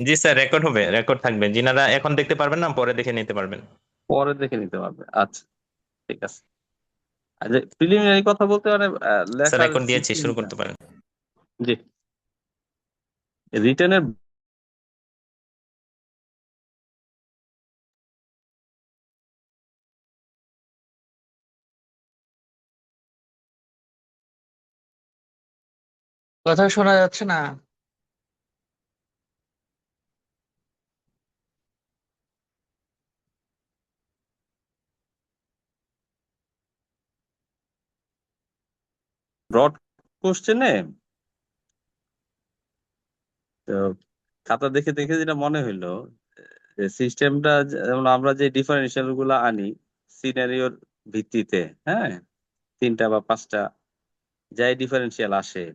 জি sir, record হবে, record থাকবে। যিনারা এখন দেখতে পারবেন না, পরে দেখে নিতে পারবেন। পরে দেখে নিতে পারবে, আচ্ছা, ঠিক আছে। আর যে প্রিলিমিনারি কথা বলতে মানে স্যার লেখার রেকর্ড দিয়েছি, শুরু সিস্টেমটা। করতে পারেন। জি, রিটেনের কথা শোনা যাচ্ছে না। ব্রড কোশ্চেনে তো খাতা দেখে দেখে যেটা মনে হইলো, যে সিস্টেমটা যেমন আমরা যে ডিফারেন্সিয়াল গুলা আনি সিনারিওর ভিত্তিতে, হ্যাঁ, তিনটা বা পাঁচটা যাই ডিফারেন্সিয়াল আসে,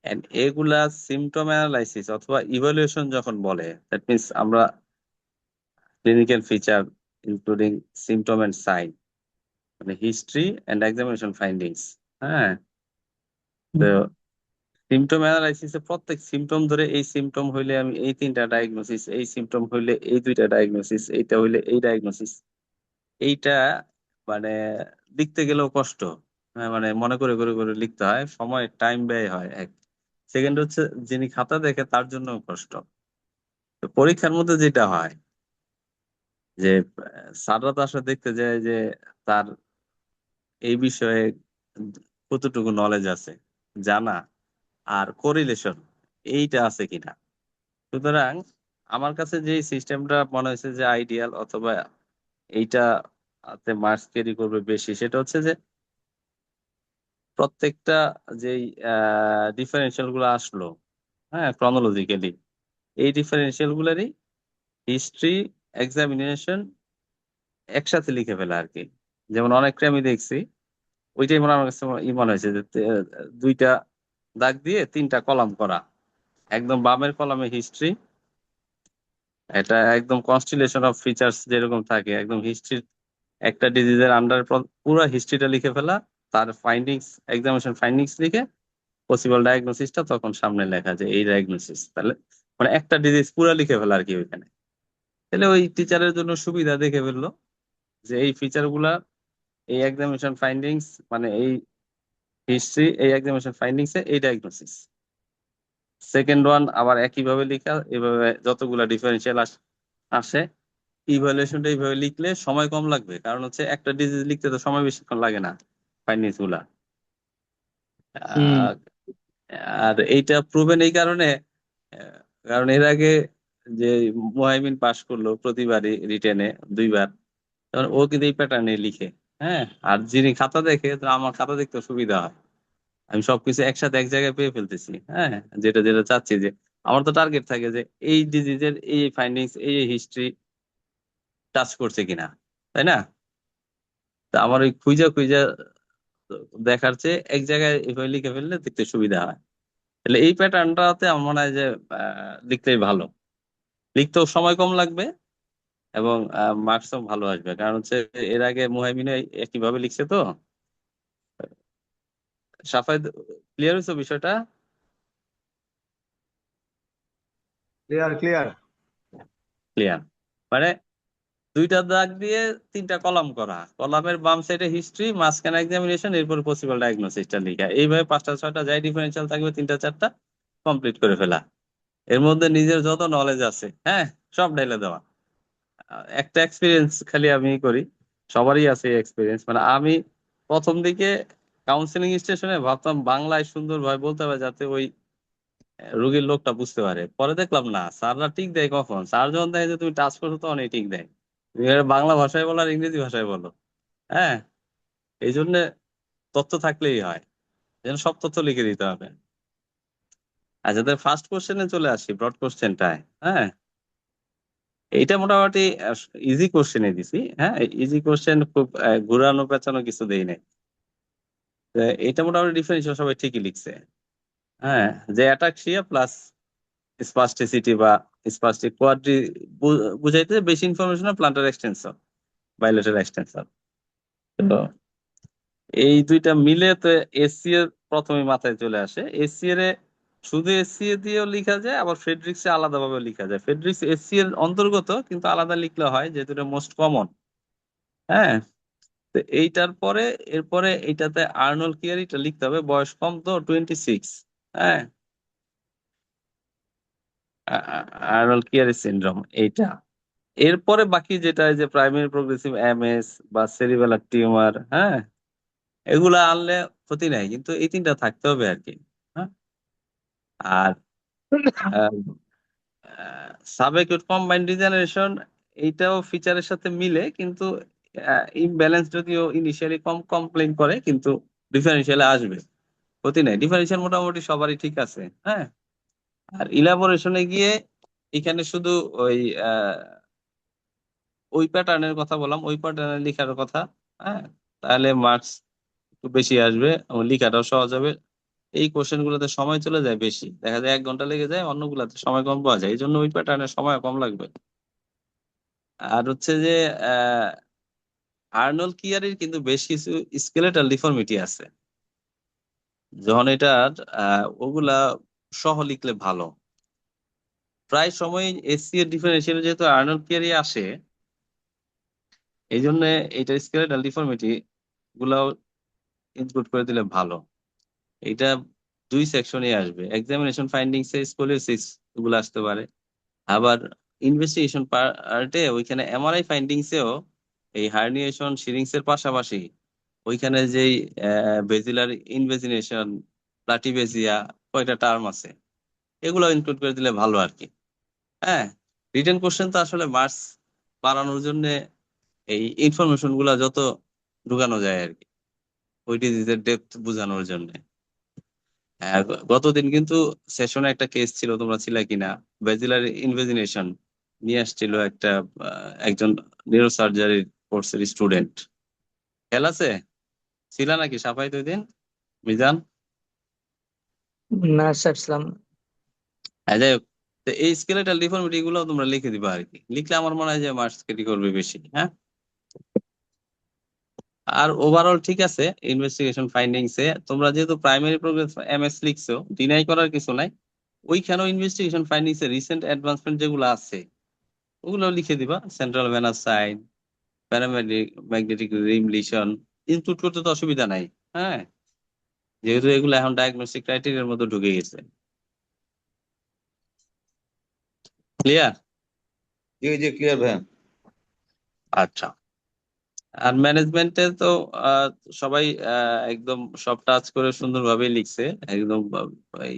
and এগুলা সিমটম অ্যানালাইসিস অথবা ইভালুয়েশন যখন বলে, দ্যাট মিনস আমরা clinical feature including symptom and sign, মানে হিস্ট্রি এন্ড এক্সামিনেশন ফাইন্ডিংস, হ্যাঁ। তো সিমটম অ্যানালাইসিসে প্রত্যেক সিমটম ধরে এই সিমটম হইলে আমি এই তিনটা ডায়াগনোসিস, এই সিমটম হইলে এই দুইটা ডায়াগনোসিস, এইটা হইলে এই ডায়াগনোসিস, এইটা মানে লিখতে গেলেও কষ্ট। হ্যাঁ, মানে মনে করে করে করে লিখতে হয়, সময় টাইম ব্যয় হয়। এক সেকেন্ড হচ্ছে যিনি খাতা দেখে তার জন্য কষ্ট। তো পরীক্ষার মধ্যে যেটা হয় যে স্যাররা তো আসলে দেখতে যায় যে তার এই বিষয়ে কতটুকু নলেজ আছে, জানা আর কোরিলেশন এইটা আছে কিনা। সুতরাং আমার কাছে যে সিস্টেমটা মনে হয়েছে যে আইডিয়াল অথবা এইটা মার্কস ক্যারি করবে বেশি, সেটা হচ্ছে যে প্রত্যেকটা যেই ডিফারেন্সিয়াল গুলো আসলো, হ্যাঁ, ক্রনোলজিক্যালি এই ডিফারেন্সিয়াল গুলারই হিস্ট্রি, এক্সামিনেশন একসাথে লিখে ফেলা আর কি। যেমন অনেকটা আমি দেখছি, ওইটাই মনে আমার কাছে মনে হয়েছে যে দুইটা দাগ দিয়ে তিনটা কলাম করা, একদম বামের কলামে হিস্ট্রি, এটা একদম কনস্টিলেশন অফ ফিচার্স যেরকম থাকে একদম হিস্ট্রি, একটা ডিজিজের আন্ডার পুরো হিস্ট্রিটা লিখে ফেলা, তার ফাইন্ডিংস, এক্সামিনেশন ফাইন্ডিংস লিখে পসিবল ডায়াগনোসিসটা তখন সামনে লেখা যে এই ডায়াগনোসিস, তাহলে মানে একটা ডিজিজ পুরো লিখে ফেলা আর কি ওইখানে। তাহলে ওই টিচারের জন্য সুবিধা দেখে ফেললো যে এই ফিচার গুলা, এই এক্সামিনেশন ফাইন্ডিংস, মানে এই হিস্ট্রি, এই এক্সামিনেশন ফাইন্ডিংস এ এই ডায়াগনোসিস। সেকেন্ড ওয়ান আবার একইভাবে লিখা, এভাবে যতগুলা ডিফারেন্সিয়াল আসে ইভালুয়েশনটা এইভাবে লিখলে সময় কম লাগবে, কারণ হচ্ছে একটা ডিজিজ লিখতে তো সময় বেশিক্ষণ লাগে না ফাইন্ডিংস গুলা। হুম। আহ, আর এইটা প্রুভেন এই কারণে, কারণ এর আগে যে মুহাইমিন পাশ করলো প্রতিবারই রিটেনে দুইবার, তখন ও কিন্তু এই প্যাটার্নে লিখে। হ্যাঁ, আর যিনি খাতা দেখে তো আমার খাতা দেখতে সুবিধা হয়, আমি সবকিছু একসাথে এক জায়গায় পেয়ে ফেলতেছি। হ্যাঁ, যেটা যেটা চাচ্ছি, যে আমার তো টার্গেট থাকে যে এই ডিজিজের এই ফাইন্ডিংস, এই হিস্ট্রি টাচ করছে কিনা, তাই না? তা আমার ওই খুঁজা খুঁজা দেখার চেয়ে এক জায়গায় এভাবে লিখে ফেললে দেখতে সুবিধা হয়। তাহলে এই প্যাটার্নটাতে আমার মনে হয় যে লিখলেই ভালো, লিখতেও সময় কম লাগবে এবং মার্কসও ভালো আসবে, কারণ হচ্ছে এর আগে মুহাইমিনে একই ভাবে লিখছে তো। সাফায় ক্লিয়ার হয়েছে বিষয়টা? Clear clear. ক্লিয়ার, মানে দুইটা দাগ দিয়ে তিনটা কলাম করা, কলামের বাম সাইডে হিস্ট্রি, মাঝখানে এক্সামিনেশন, এরপর পসিবল ডায়াগনোসিসটা লিখা, এইভাবে পাঁচটা ছয়টা যাই ডিফারেন্সিয়াল থাকবে তিনটা চারটা কমপ্লিট করে ফেলা। এর মধ্যে নিজের যত নলেজ আছে, হ্যাঁ, সব ঢেলে দেওয়া। একটা এক্সপিরিয়েন্স খালি আমি করি, সবারই আছে এক্সপিরিয়েন্স, মানে আমি প্রথম দিকে কাউন্সিলিং স্টেশনে ভাবতাম বাংলায় সুন্দরভাবে বলতে হবে যাতে ওই রোগীর লোকটা বুঝতে পারে। পরে দেখলাম না, স্যাররা টিক দেয় কখন, স্যার যখন দেখে যে তুমি টাচ করছো তখন এই টিক দেয়। তুমি এর বাংলা ভাষায় বলো আর ইংরেজি ভাষায় বলো, হ্যাঁ। এই জন্য তথ্য থাকলেই হয়, যেন সব তথ্য লিখে দিতে হবে। আর যাদের ফার্স্ট কোশ্চেনে চলে আসি, ব্রড কোশ্চেনটায়, হ্যাঁ, এইটা মোটামুটি ইজি কোশ্চেনে দিছি। হ্যাঁ, ইজি কোশ্চেন, খুব ঘুরানো পেঁচানো কিছু দেই নাই। তো এটা মোটামুটি ডিফারেন্সিয়াল সবাই ঠিকই লিখছে। হ্যাঁ, যে অ্যাটাক্সিয়া প্লাস স্পাস্টিসিটি বা স্পাস্টিক কোয়াড্রি বুঝাইতে বেশি information plantar extensor, bilateral extensor. তো এই দুইটা মিলে তো এসসি এর প্রথমে মাথায় চলে আসে। এসসি এর শুধু এসসিএ দিয়েও লেখা যায়, আবার ফ্রেডরিক্সে আলাদাভাবে লেখা যায়। ফ্রেডরিক্স এসসি এর অন্তর্গত, কিন্তু আলাদা লিখলে হয়, যেহেতু এটা মোস্ট কমন। হ্যাঁ, তো এইটার পরে এরপরে এইটাতে আর্নল্ড কিয়ারিটা লিখতে হবে, বয়স কম তো, 26। হ্যাঁ, আর্নল্ড কিয়ারি সিনড্রোম এইটা। এরপরে বাকি যেটা, এই যে প্রাইমারি প্রোগ্রেসিভ এমএস বা সেরিবেলার টিউমার, হ্যাঁ, এগুলা আনলে ক্ষতি নাই, কিন্তু এই তিনটা থাকতে হবে আর কি। হ্যাঁ, আর সাবেকিউট কম্বাইন্ড ডিজেনারেশন, এইটাও ফিচারের সাথে মিলে, কিন্তু ইমব্যালেন্স যদিও ইনিশিয়ালি কম কমপ্লেইন করে, কিন্তু ডিফারেন্সিয়ালে আসবে, ক্ষতি নাই। ডিফারেন্সিয়াল মোটামুটি সবারই ঠিক আছে। হ্যাঁ, আর ইলাবোরেশনে গিয়ে এখানে শুধু ওই ওই প্যাটার্নের কথা বললাম, ওই প্যাটার্নের লেখার কথা। হ্যাঁ, তাহলে মার্কস একটু বেশি আসবে এবং লেখাটাও সহজ হবে। এই কোশ্চেন গুলোতে সময় চলে যায় বেশি, দেখা যায় 1 ঘন্টা লেগে যায়, অন্যগুলাতে সময় কম পাওয়া যায়, এই জন্য ওই প্যাটার্নের সময় কম লাগবে। আর হচ্ছে যে আহ আর্নল্ড কিয়ারির কিন্তু বেশ কিছু স্কেলেটাল ডিফর্মিটি আছে, যখন এটার ওগুলা সহ লিখলে ভালো। প্রায় সময় এসসি এর ডিফারেন্সিয়াল যেহেতু আর্নল্ড কিয়ারি আসে, এই জন্য এটার স্কেলেটাল ডিফর্মিটি গুলাও ইনক্লুড করে দিলে ভালো। এটা 2 সেকশনে আসবে, এক্সামিনেশন ফাইন্ডিংস এ স্কলিওসিস গুলো আসতে পারে, আবার ইনভেস্টিগেশন পার্টে ওইখানে এমআরআই ফাইন্ডিংস এও এই হার্নিয়েশন সিরিংস এর পাশাপাশি ওইখানে যেই বেজিলার ইনভেজিনেশন, প্লাটিবেজিয়া, কয়টা টার্ম আছে, এগুলো ইনক্লুড করে দিলে ভালো আর কি। হ্যাঁ, রিটেন কোশ্চেন তো আসলে মার্কস বাড়ানোর জন্য এই ইনফরমেশন গুলা যত ঢুকানো যায় আর কি, ওই ডিজিজের ডেপথ বোঝানোর জন্য। হ্যাঁ, গতদিন কিন্তু সেশনে একটা কেস ছিল, তোমরা ছিলা কিনা, বেজিলার ইনভেজিনেশন নিয়ে আসছিল একটা একজন নিউরোসার্জারি কোর্সের স্টুডেন্ট। খেয়াল আছে? ছিল নাকি সাফাই দুই দিন, মিজান? না স্যার, ছিলাম না। হ্যাঁ, যাই হোক, তো এই স্কেলেটাল ডিফর্মিটি গুলো তোমরা লিখে দিবা আর কি, লিখলে আমার মনে হয় যে মার্কস কেটে করবে বেশি। হ্যাঁ, আর ওভারঅল ঠিক আছে। ইনভেস্টিগেশন ফাইন্ডিংস এ তোমরা যেহেতু প্রাইমারি প্রোগ্রেস এমএস লিখছো, ডিনাই করার কিছু নাই। ওইখানেও ইনভেস্টিগেশন ফাইন্ডিংস এর রিসেন্ট অ্যাডভান্সমেন্ট যেগুলো আছে ওগুলো লিখে দিবা, central venous sign, paramagnetic rim lesion, include করতে তো অসুবিধা নাই। হ্যাঁ, যেহেতু এগুলো এখন ডায়াগনস্টিক ক্রাইটেরিয়ার মধ্যে ঢুকে গেছে। ক্লিয়ার? जी जी क्लियर भैया। আচ্ছা। আর ম্যানেজমেন্টে তো আহ, সবাই একদম সব টাচ করে সুন্দরভাবে লিখছে, একদম এই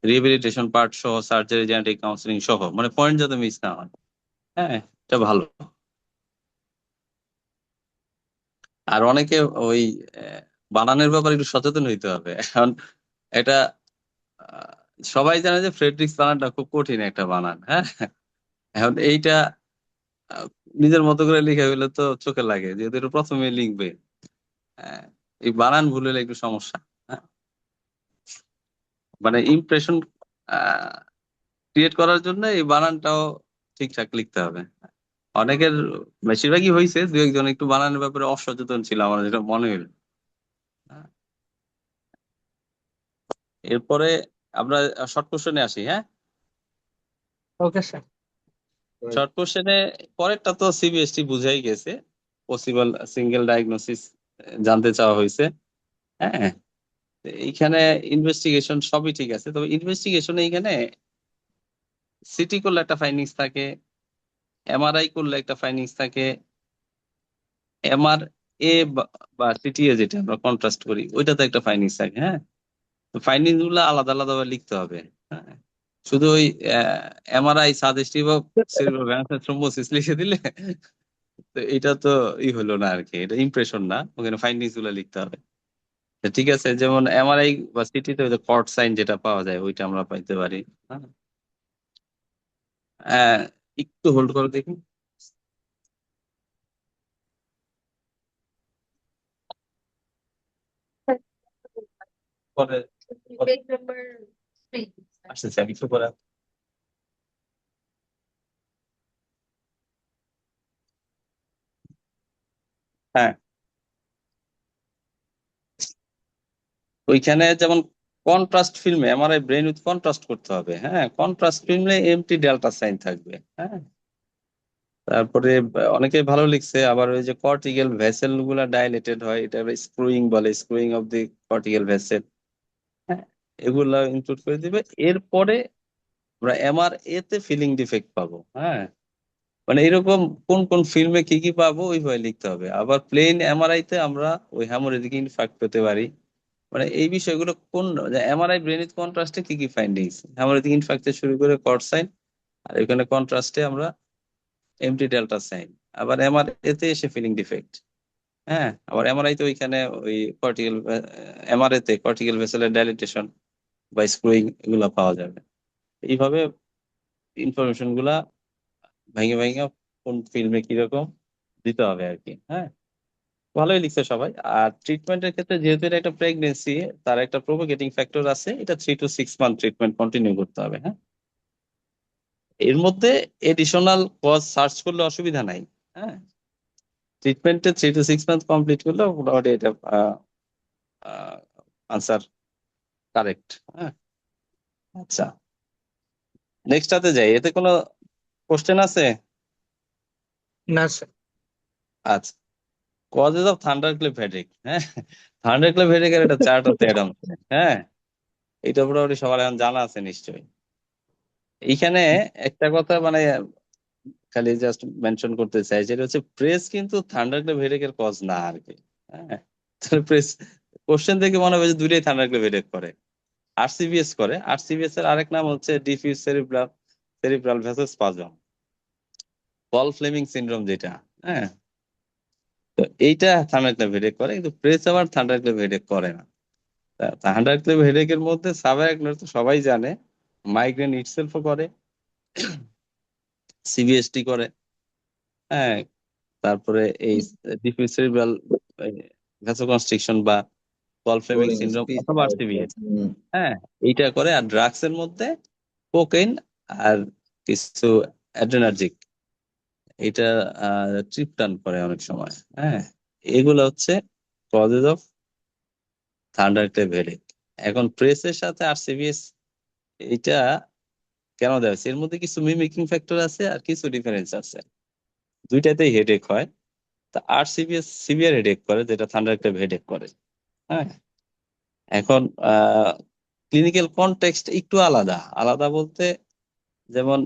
রিহেবিলিটেশন পার্ট সহ, সার্জারি, জেনেটিক কাউন্সিলিং সহ, মানে পয়েন্ট যাতে মিস না হয়। হ্যাঁ, এটা ভালো। আর অনেকে ওই আহ, বানানের ব্যাপারে একটু সচেতন হইতে হবে এখন। এটা আহ, সবাই জানে যে ফ্রেডরিক্স বানানটা খুব কঠিন একটা বানান। হ্যাঁ, এখন এইটা আহ, নিজের মতো করে লিখে হইলে তো চোখে লাগে, যেহেতু এটা প্রথমে লিখবে। আহ, এই বানান ভুল হলে একটু সমস্যা। হ্যাঁ, মানে ইমপ্রেশন ক্রিয়েট করার জন্য এই বানানটাও ঠিকঠাক লিখতে হবে। অনেকের, বেশিরভাগই হয়েছে, দু একজন একটু বানানোর ব্যাপারে অসচেতন ছিল, আমার যেটা মনে হইল। হ্যাঁ, এরপরে আমরা শর্ট কোশ্চেনে আসি। হ্যাঁ, ওকে স্যার। শর্ট কোশ্চেনে পরেরটা তো সিবিএসটি বুঝাই গেছে, পসিবল সিঙ্গেল ডায়াগনোসিস জানতে চাওয়া হয়েছে। হ্যাঁ, তো এইখানে ইনভেস্টিগেশন সবই ঠিক আছে, তবে ইনভেস্টিগেশনে এইখানে সিটি করলে একটা ফাইন্ডিংস থাকে, এমআরআই করলে একটা ফাইন্ডিংস থাকে, এমআর এ বা সিটিএ যেটা আমরা কন্ট্রাস্ট করি, ওইটাতে একটা ফাইন্ডিংস থাকে। হ্যাঁ, তো ফাইন্ডিংস গুলো আলাদা আলাদা ভাবে লিখতে হবে। হ্যাঁ, শুধু ওই MRI suggestive of cerebral venous thrombosis লিখে দিলে তো এটা তো হলো না আর কি, এটা ইমপ্রেশন না, ওখানে ফাইন্ডিংস গুলো লিখতে হবে। তো ঠিক আছে, যেমন এমআরআই বা সিটিতে ওই কর্ড সাইন যেটা পাওয়া যায় ওইটা আমরা পাইতে পারি। হ্যাঁ, আহ, একটু হোল্ড করে দেখি। পরে Page number 3. আসতেছি আমি একটু পরে। হ্যাঁ, ওইখানে যেমন কন্ট্রাস্ট ফিল্মে এমআরআই ব্রেন উইথ কন্ট্রাস্ট করতে হবে। হ্যাঁ, কন্ট্রাস্ট ফিল্মে এমটি ডেল্টা সাইন থাকবে। হ্যাঁ, তারপরে অনেকে ভালো লিখছে আবার ওই যে কর্টিক্যাল ভেসেল গুলা ডাইলেটেড হয়, এটা স্ক্রুইং বলে, স্ক্রুইং অফ দি কর্টিক্যাল ভেসেল। হ্যাঁ, এগুলা ইনক্লুড করে দিবে। এরপরে আমরা এমআর এতে ফিলিং ডিফেক্ট পাবো। হ্যাঁ, মানে এরকম কোন কোন ফিল্মে কি কি পাবো ওইভাবে লিখতে হবে। আবার প্লেন এমআরআই তে আমরা ওই হ্যামোরেজিক ইনফ্যাক্ট পেতে পারি। মানে এই বিষয়গুলো কোন এমআরআই ব্রেন উইথ কন্ট্রাস্টে কি কি ফাইন্ডিংস, হ্যামোরেজিক ইনফ্যাক্ট থেকে শুরু করে কট সাইন, আর এখানে কন্ট্রাস্টে আমরা এমটি ডেল্টা সাইন। আবার এমআর এতে এসে ফিলিং ডিফেক্ট। হ্যাঁ, আবার এমআরআই তে ওইখানে ওই কর্টিক্যাল এমআরআই তে কর্টিক্যাল ভেসেলের ডাইলেটেশন বা স্ক্রুইং এগুলা পাওয়া যাবে। এইভাবে ইনফরমেশন গুলা ভেঙে ভেঙে কোন ফিল্মে কিরকম দিতে হবে আর কি। হ্যাঁ, ভালোই লিখছে সবাই। আর ট্রিটমেন্টের ক্ষেত্রে যেহেতু এটা একটা প্রেগনেন্সি, তার একটা প্রোভোকেটিং ফ্যাক্টর আছে, এটা 3 to 6 মান্থ ট্রিটমেন্ট কন্টিনিউ করতে হবে। হ্যাঁ, এর মধ্যে এডিশনাল কজ সার্চ করলে অসুবিধা নাই। হ্যাঁ, ট্রিটমেন্টে 3 to 6 মান্থ কমপ্লিট করলে মোটামুটি এটা আনসার কারেক্ট। হ্যাঁ, আচ্ছা, নেক্সটটাতে যাই। এতে কোনো কোশ্চেন আছে? না স্যার। আচ্ছা, কজেস অফ থান্ডারক্লেপ হেডেক। হ্যাঁ, থান্ডারক্লেপ হেডেকের একটা চার্ট আছে অ্যাডামসে। হ্যাঁ, এটা মোটামুটি সবার এখন জানা আছে নিশ্চয়ই। এইখানে একটা কথা মানে খালি জাস্ট মেনশন করতে চাই, যেটা হচ্ছে প্রেস কিন্তু থান্ডারক্লেপ হেডেকের কজ না আর কি। হ্যাঁ, প্রেস কোশ্চেন থেকে মনে হবে যে দুইটাই থান্ডারক্লেপ হেডেক করে। আরসিবিএস করে। আরসিবিএস এর আরেক নাম হচ্ছে ডিফিউজ সেরিব্রাল ভ্যাসোস্পাজম, পল ফ্লেমিং সিনড্রোম যেটা। হ্যাঁ, তো এইটা থান্ডারক্লেপ হেডেক করে, কিন্তু প্রেস আবার থান্ডারক্লেপ হেডেক করে না। থান্ডারক্লেপ হেডেকের মধ্যে সাবআরাকনোয়েড তো সবাই জানে, মাইগ্রেন ইটসেলফও করে, সিবিএসটি করে। হ্যাঁ, তারপরে এই ডিফিউজ সেরিব্রাল ভ্যাসোকনস্ট্রিকশন বা পল ফ্লেমিং Rolling সিনড্রোম speed. অথবা আরসিবিএস। হ্যাঁ, এইটা করে। আর ড্রাগস এর মধ্যে কোকেইন আর কিছু অ্যাড্রেনার্জিক, এটা ট্রিপটান করে অনেক সময়। হ্যাঁ, এগুলো হচ্ছে কজেস অফ থান্ডারক্লেপ হেডেক। এখন প্রেসের সাথে আরসিবিএস এটা কেন দেওয়া হয়েছে, এর মধ্যে কিছু মিমিকিং ফ্যাক্টর আছে আর কিছু ডিফারেন্স আছে। দুইটাতেই হেডেক হয়। তা আরসিবিএস সিভিয়ার হেডেক করে, যেটা থান্ডারক্লেপ হেডেক করে। হ্যাঁ, এখন ক্লিনিক্যাল কনটেক্সট একটু আলাদা। আলাদা বলতে যেমন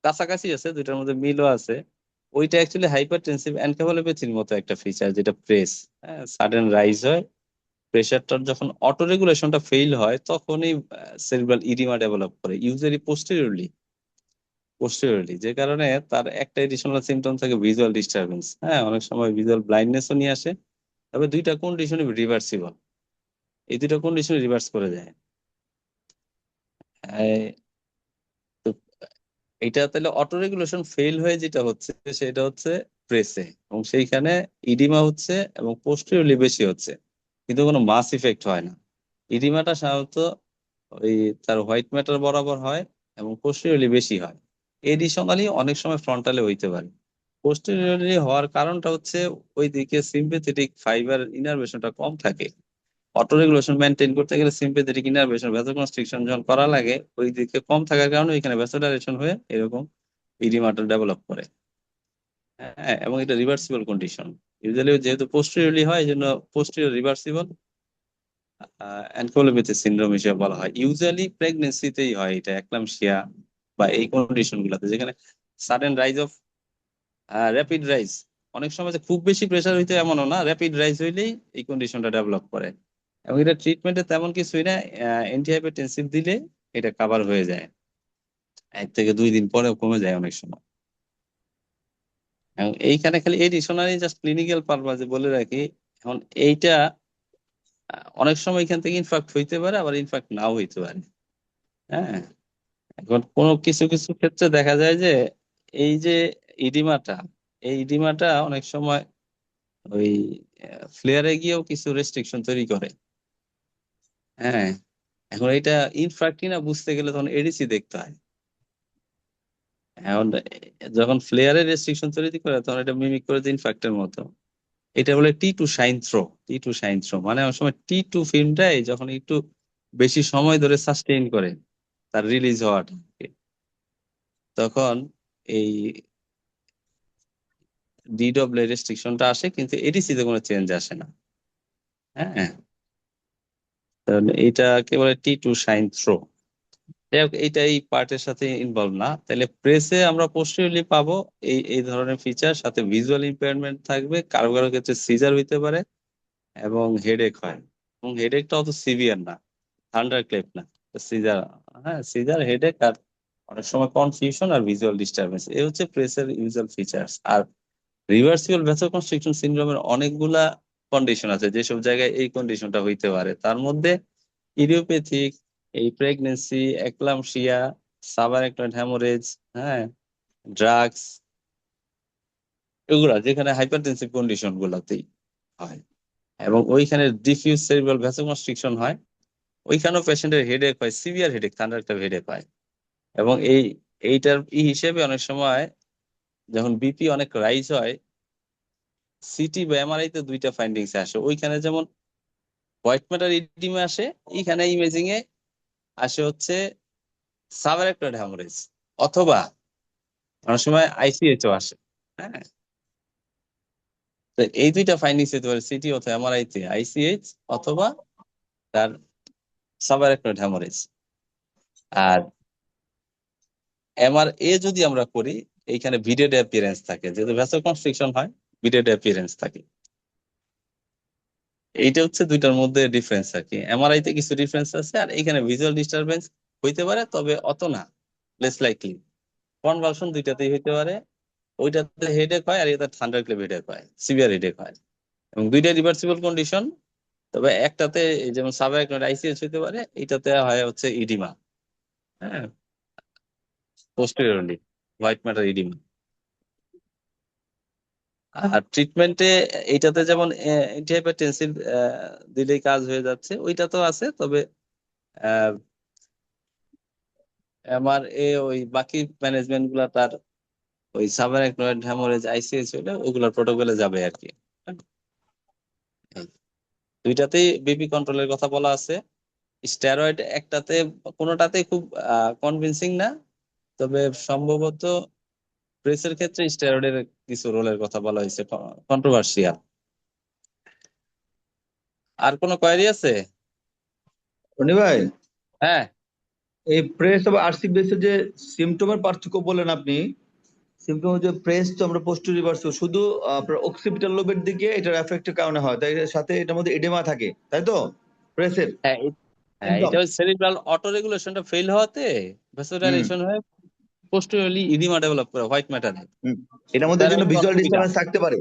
কাছাকাছি আছে, দুইটার মধ্যে মিলও আছে। ওইটা অ্যাকচুয়ালি হাইপারটেনসিভ এনকেফালোপ্যাথির মতো একটা ফিচার, যেটা প্রেস। হ্যাঁ, সাডেন রাইজ হয় প্রেশারটার, যখন অটো রেগুলেশনটা ফেইল হয় তখনই সেরিব্রাল ইডিমা ডেভেলপ করে, ইউজুয়ালি পোস্টেরিয়রলি, যে কারণে তার একটা এডিশনাল সিমটম থাকে ভিজুয়াল ডিস্টারবেন্স। হ্যাঁ, অনেক সময় ভিজুয়াল ব্লাইন্ডনেসও নিয়ে আসে। তবে দুইটা কন্ডিশনই রিভার্সিবল, এই দুইটা কন্ডিশন রিভার্স করে যায়। তো এটা তাহলে অটো রেগুলেশন ফেল হয়ে যেটা হচ্ছে সেটা হচ্ছে প্রেসে, এবং সেইখানে ইডিমা হচ্ছে এবং পোস্টেরিয়রলি বেশি হচ্ছে, কিন্তু কোনো মাস ইফেক্ট হয় না। ইডিমাটা সাধারণত ওই তার হোয়াইট ম্যাটার বরাবর হয় এবং পোস্টেরিয়রলি বেশি হয়। এডিশনালি অনেক সময় ফ্রন্টালে হইতে পারে। পোস্টেরিয়রলি হওয়ার কারণটা হচ্ছে ওই দিকে সিম্পেথেটিক ফাইবার ইনারভেশনটা কম থাকে। অটো রেগুলেশন মেনটেন করতে গেলে সিম্পেথেটিক ইনারভেশন ভ্যাসোকনস্ট্রিকশন যখন করা লাগে, ওই দিকে কম থাকার কারণে এখানে ভ্যাসোডাইলেশন হয়ে এরকম ইডিমাটা ডেভেলপ করে। হ্যাঁ, এবং এটা রিভার্সিবল কন্ডিশন। ইউজুয়ালি যেহেতু পোস্টেরিয়রলি হয়, এই জন্য পোস্টেরিয়র রিভার্সিবল এনকেফালোপ্যাথি সিনড্রোম হিসেবে বলা হয়। ইউজুয়ালি প্রেগনেন্সিতেই হয় এটা, একলামশিয়া বা এই কন্ডিশন গুলাতে, যেখানে sudden rise of rapid rise, অনেক সময় যে খুব বেশি প্রেশার হইতে এমনও না, র্যাপিড রাইজ হইলেই এই কন্ডিশনটা ডেভেলপ করে। এবং এটা ট্রিটমেন্টে তেমন কিছুই না, অ্যান্টিহাইপারটেনসিভ দিলে এটা কাভার হয়ে যায়, 1 থেকে 2 দিন পরেও কমে যায় অনেক সময়। এবং এইখানে খালি এডিশনালি জাস্ট ক্লিনিক্যাল পারপাজে বলে রাখি, এখন এইটা অনেক সময় এখান থেকে ইনফ্যাক্ট হইতে পারে, আবার ইনফ্যাক্ট নাও হইতে পারে। হ্যাঁ, এখন কোনো কিছু কিছু ক্ষেত্রে দেখা যায় যে এই যে ইডিমাটা, এই ইডিমাটা অনেক সময় ওই ফ্লেয়ারে গিয়েও কিছু রেস্ট্রিকশন তৈরি করে। হ্যাঁ, এখন এটা ইনফ্যাক্ট না বুঝতে গেলে তখন এডিসি দেখতে হয়। এখন যখন ফ্লেয়ারে রেস্ট্রিকশন তৈরি করে তখন এটা মিমিক করে ইনফ্যাক্টের মতো। এটা বলে টি to shine throw. T to shine throw মানে অনেক সময় T2 ফিল্মটাই যখন একটু বেশি সময় ধরে সাস্টেইন করে তার রিলিজ হওয়াটা, তখন এই ডিডব্লিউ রেস্ট্রিকশনটা আসে, কিন্তু এডিসিতে কোনো চেঞ্জ আসে না। হ্যাঁ, তাহলে এইটাকে বলে T2 শাইন থ্রো। যাই হোক, এইটা এই পার্টের সাথে ইনভলভ না। তাহলে প্রেসে আমরা পোস্টেরিয়রলি পাবো এই ধরনের ফিচার, সাথে ভিজুয়াল ইম্পেয়ারমেন্ট থাকবে, কারো কারো ক্ষেত্রে সিজার হইতে পারে এবং হেডেক হয়, এবং হেডেকটা অত সিভিয়ার না, থান্ডার ক্লেপ না, সিজার। হ্যাঁ, সিজার, হেডেক, আর অনেক সময় কনফিউশন আর ভিজুয়াল ডিস্টারবেন্স, এই হচ্ছে প্রেসের ইউজুয়াল ফিচার্স। আর রিভার্সিবল ভ্যাসোকনস্ট্রিকশন সিনড্রোমের অনেকগুলা কন্ডিশন আছে, যেসব জায়গায় এই কন্ডিশনটা হইতে পারে। তার মধ্যে ইডিওপ্যাথিক, এই প্রেগনেন্সি, একলামশিয়া, সাবারেক্টয়েড হ্যামোরেজ, হ্যাঁ, ড্রাগস, এগুলা যেখানে হাইপারটেনসিভ কন্ডিশন গুলাতেই হয়, এবং ওইখানে ডিফিউজ সেরিব্রাল ভ্যাসোকনস্ট্রিকশন হয়, ওইখানেও পেশেন্টের হেডেক হয়, সিভিয়ার হেডেক, থান্ডার একটা হেডেক হয়। এবং এইটার হিসেবে অনেক সময় যখন বিপি অনেক রাইজ হয়, সিটি বা এমআরআই তে দুইটা ফাইন্ডিংস আসে। ওইখানে যেমন হোয়াইট ম্যাটার ইডিমা আসে, এইখানে ইমেজিং এ আসে হচ্ছে সাবারেক্টয়েড হ্যামোরেজ, অথবা অনেক সময় আইসিএইচও আসে। হ্যাঁ, তো এই দুইটা ফাইন্ডিংস হতে পারে সিটি অথবা এমআরআই তে, আইসিএইচ অথবা তার সাবারেক্টয়েড হ্যামোরেজ। আর এমআরএ যদি আমরা করি, এইখানে ভিডেড অ্যাপিয়ারেন্স থাকে, যেহেতু ভ্যাসোকনস্ট্রিকশন হয়, ভিডেড অ্যাপিয়ারেন্স থাকে। এইটা হচ্ছে দুইটার মধ্যে ডিফারেন্স আর কি। এমআরআই তে কিছু ডিফারেন্স আছে, আর এখানে ভিজুয়াল ডিস্টারবেন্স হইতে পারে, তবে অত না, লেস লাইকলি। কনভালশন দুইটাতেই হইতে পারে, ওইটাতে হেডেক হয় আর এটাতে থান্ডার ক্লেপ হেডেক হয়, সিভিয়ার হেডেক হয়, এবং দুইটা রিভার্সিবল কন্ডিশন। তবে একটাতে যেমন সাবারেক্টয়েড আইসিএইচ হইতে পারে, এইটাতে হয় হচ্ছে ইডিমা, হ্যাঁ, পোস্টেরিয়রলি হোয়াইট ম্যাটার ইডিমা। আর ট্রিটমেন্টে এইটাতে যেমন অ্যান্টিহাইপারটেনসিভ দিলেই কাজ হয়ে যাচ্ছে, ওইটা তো আছে। তবে এমআরএ, ওই বাকি ম্যানেজমেন্ট গুলা তার ওই সাবারেক্টয়েড হ্যামোরেজ, আইসিএইচ হলে ওগুলোর প্রোটোকলে যাবে আর কি। এই দুইটাতেই বিপি কন্ট্রোলের কথা বলা আছে। স্টেরয়েড একটাতে, কোনোটাতে খুব কনভিন্সিং না, তবে সম্ভবত প্রেসের ক্ষেত্রে স্টেরয়েডের কিছু রোলের কথা বলা হয়েছে, কন্ট্রোভার্সিয়াল। আর কোনো কোয়েরি আছে? রনি ভাই, হ্যাঁ, এই প্রেস এবং আরসি বেসের যে সিমটমের পার্থক্য বলেন আপনি, সিমটম যে প্রেস তো আমরা পোস্টেরিয়র রিভার্সিবল, শুধু আপনার অক্সিপিটাল লোবের দিকে এটার এফেক্টের কারণে হয়, তাই এর সাথে এটার মধ্যে এডেমা থাকে, তাই তো প্রেসের হ্যাঁ, হ্যাঁ, সিমটম। এটা ওই সেরিব্রাল অটো রেগুলেশনটা ফেল হওয়াতে ভ্যাসোডাইলেশন হয়ে পোস্টেরিয়রলি ইডিমা ডেভেলপ করে হোয়াইট ম্যাটারে। এটার মধ্যে জন্য ভিজুয়াল ডিস্টারবেন্স থাকতে পারে।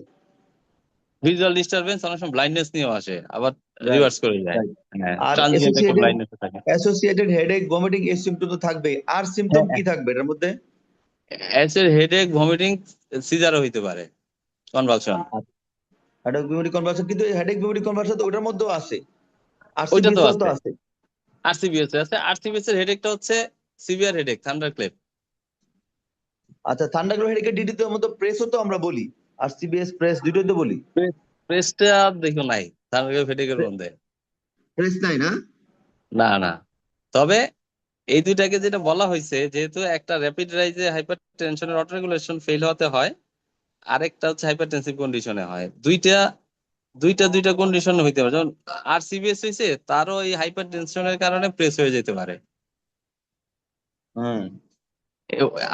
ভিজুয়াল ডিস্টারবেন্স অনেক সময় ব্লাইন্ডনেস নিয়েও আসে, আবার রাইট, রিভার্স করে যায়। রাইট। হ্যাঁ, আর ট্রানজিয়েন্ট একটা ব্লাইন্ডনেস থাকে। অ্যাসোসিয়েটেড হেডেক, ভমিটিং, এই সিমটম তো থাকবে। আর সিমটম হ্যাঁ, কি থাকবে এটার মধ্যে? অ্যাসের হেডেক, ভমিটিং, সিজারও হইতে পারে, কনভালশন। হেডেক ভমিটিং কনভার্সন, কিন্তু হেডেক ভমিটিং কনভার্সন তো ওটার মধ্যেও আছে, ওইটা তো আরসিবিএস তো আছে, আছে। আরসিবিএস আছে। আরসিবিএস এর হেডেকটা হচ্ছে সিভিয়ার হেডেক, থান্ডার ক্লেপ। আচ্ছা, থান্ডারক্লাউড হেডেকের ডিডিতে মতো প্রেসও তো আমরা বলি, আরসিবিএস প্রেস দুটোই তো বলি। প্রেসটা দেখো নাই থান্ডার ক্লেপ হেডেকের মধ্যে, প্রেস নাই না? না না। তবে এই দুইটাকে যেটা বলা হয়েছে, যেহেতু একটা র্যাপিড রাইজে হাইপার টেনশনের অটো রেগুলেশন ফেল হতে হয়, আরেকটা হচ্ছে হাইপারটেনসিভ কন্ডিশনে হয়, দুইটা দুইটা কন্ডিশন হইতে পারে। যেমন আরসিবিএস হয়েছে, তারও এই হাইপার টেনশনের কারণে প্রেস হয়ে যেতে পারে। হ্যাঁ,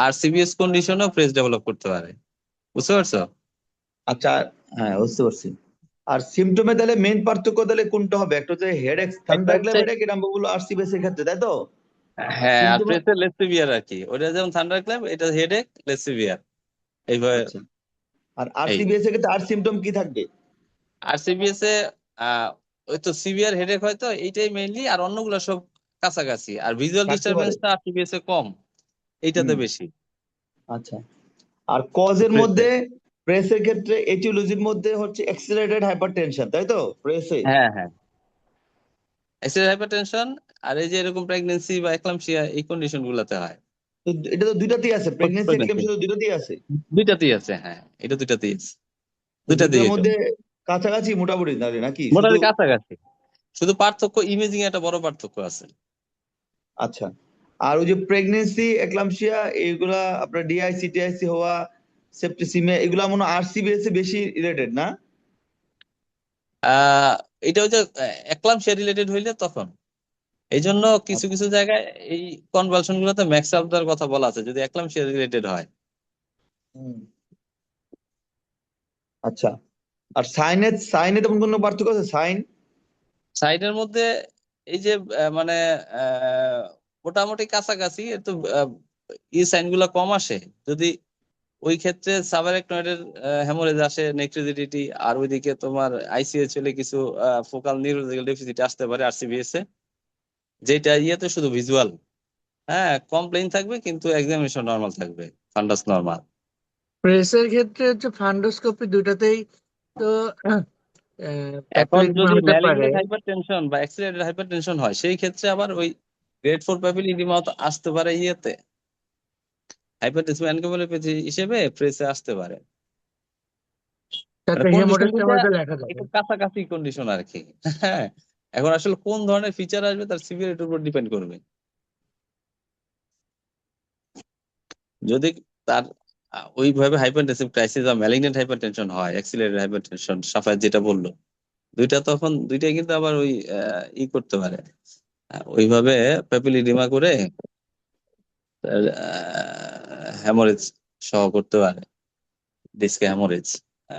আরসিবিএস কন্ডিশনও প্রেস ডেভেলপ করতে পারে, বুঝতে পারছো? আচ্ছা, হ্যাঁ বুঝতে পারছি। আর সিমটমে তাহলে মেইন পার্থক্য তাহলে কোনটা হবে? একটা হচ্ছে হেডেক, একটা থান্ডারক্লাউড হচ্ছে, হেডেক, এটা আমরা বলবো আরসিবিএস এর ক্ষেত্রে, তাই তো? হ্যাঁ, আর সিমটমে, প্রেসের লেস সিভিয়ার আর কি। ওটা যেমন থান্ডার ক্ল্যাপ, এটা হেডেক, লেস সিভিয়ার, এইভাবে। আচ্ছা। আর এই আরসিবিএস এর ক্ষেত্রে আর সিমটম কি থাকবে? আরসিবিএস এ ওই তো সিভিয়ার হেডেক হয়তো এইটাই মেইনলি, আর অন্যগুলো সব কাছাকাছি। আর ভিজুয়াল থাকতে পারে। ডিস্টারবেন্সটা আরসিবিএস এ কম, এইটাতে হুম, বেশি আচ্ছা। আর কজের প্রেসে। মধ্যে, প্রেসের ক্ষেত্রে এটিওলজির মধ্যে হচ্ছে এক্সিলারেটেড হাইপারটেনশন, তাই তো প্রেসে? হ্যাঁ, হ্যাঁ, অ্যাক্সিলারেটেড হাইপারটেনশন, আর এই যে এরকম প্রেগন্যান্সি বা একলামশিয়া, এই কন্ডিশন গুলোতে হয়। তো এটা তো দুইটাতেই আছে, প্রেগনেন্সি এক্লাম্পসিয়া তো দুইটাতেই আছে। দুইটাতেই আছে, হ্যাঁ, এটা দুইটাতেই আছে, তো দুইটাতেই দুইটার এটা মধ্যে কাছাকাছি মোটামুটি নাকি শুধু? মোটামুটি কাছাকাছি। শুধু পার্থক্য ইমেজিং একটা বড় পার্থক্য আছে। আচ্ছা, আর ওই যে প্রেগনেন্সি, এক্লাম্পসিয়া, এইগুলা আপনার ডিআইসি টিআইসি হওয়া, সেপ্টিসিমিয়া, এগুলা মনে হয় আরসিবিএস এ বেশি রিলেটেড না? এটা হচ্ছে এক্লাম্পসিয়া রিলেটেড হইলে তখন এই জন্য কিছু কিছু জায়গায় এই কনভালশন গুলোতে ম্যাক্স আপ কথা বলা আছে যদি এক্লাম্পসিয়া রিলেটেড হয়। হুম। আচ্ছা, আর সাইনে তেমন কোনো পার্থক্য আছে? সাইডের মধ্যে এই যে মানে মোটামুটি কাছাকাছি একটু এই সাইন গুলা কম আসে যদি ওই ক্ষেত্রে সাবারেকনয়েডের হেমোরেজ আসে, নেক্রোজিডিটি, আর ওইদিকে তোমার আইসিএইচ হলে কিছু ফোকাল নিউরোলজিক্যাল ডেফিসিট আসতে পারে আরসিবিএস এ, যেটা ইয়েতে শুধু ভিজুয়াল, হ্যাঁ কমপ্লেইন থাকবে কিন্তু এক্সামিনেশন নরমাল থাকবে, ফান্ডাস নরমাল। প্রেসের ক্ষেত্রে হচ্ছে ফান্ডোস্কোপি দুটাতেই তো এখন প্যাপিলিডিমা যদি হতে পারে। ম্যালিগন্যান্ট হাইপারটেনশন বা অ্যাক্সিলারেটেড হাইপারটেনশন হয় সেই ক্ষেত্রে আবার ওই গ্রেড 4 প্যাপিলিডিমা আসতে পারে ইয়েতে, হাইপারটেনসিভ এনকেফালোপ্যাথি হিসেবে প্রেসে আসতে পারে। তাতে মানে কন্ডিশন হেমোরেজটার দুইটা মধ্যে লেখা যাবে। একটু কাছাকাছি কন্ডিশন আর কি। হ্যাঁ, এখন আসলে কোন ধরনের ফিচার আসবে তার সিভিয়ারিটির উপর ডিপেন্ড করবে। যদি তার ওইভাবে হাইপারটেনসিভ ক্রাইসিস বা ম্যালিগন্যান্ট হাইপারটেনশন হয়, অ্যাক্সিলারেটেড হাইপারটেনশন সাফায়াত যেটা বললো, তখন দুইটাই কিন্তু আবার ওই করতে পারে, ওইভাবে প্যাপিলিডিমা করে হ্যামোরেজ সহ করতে পারে, ডিস্কে হ্যামোরেজ।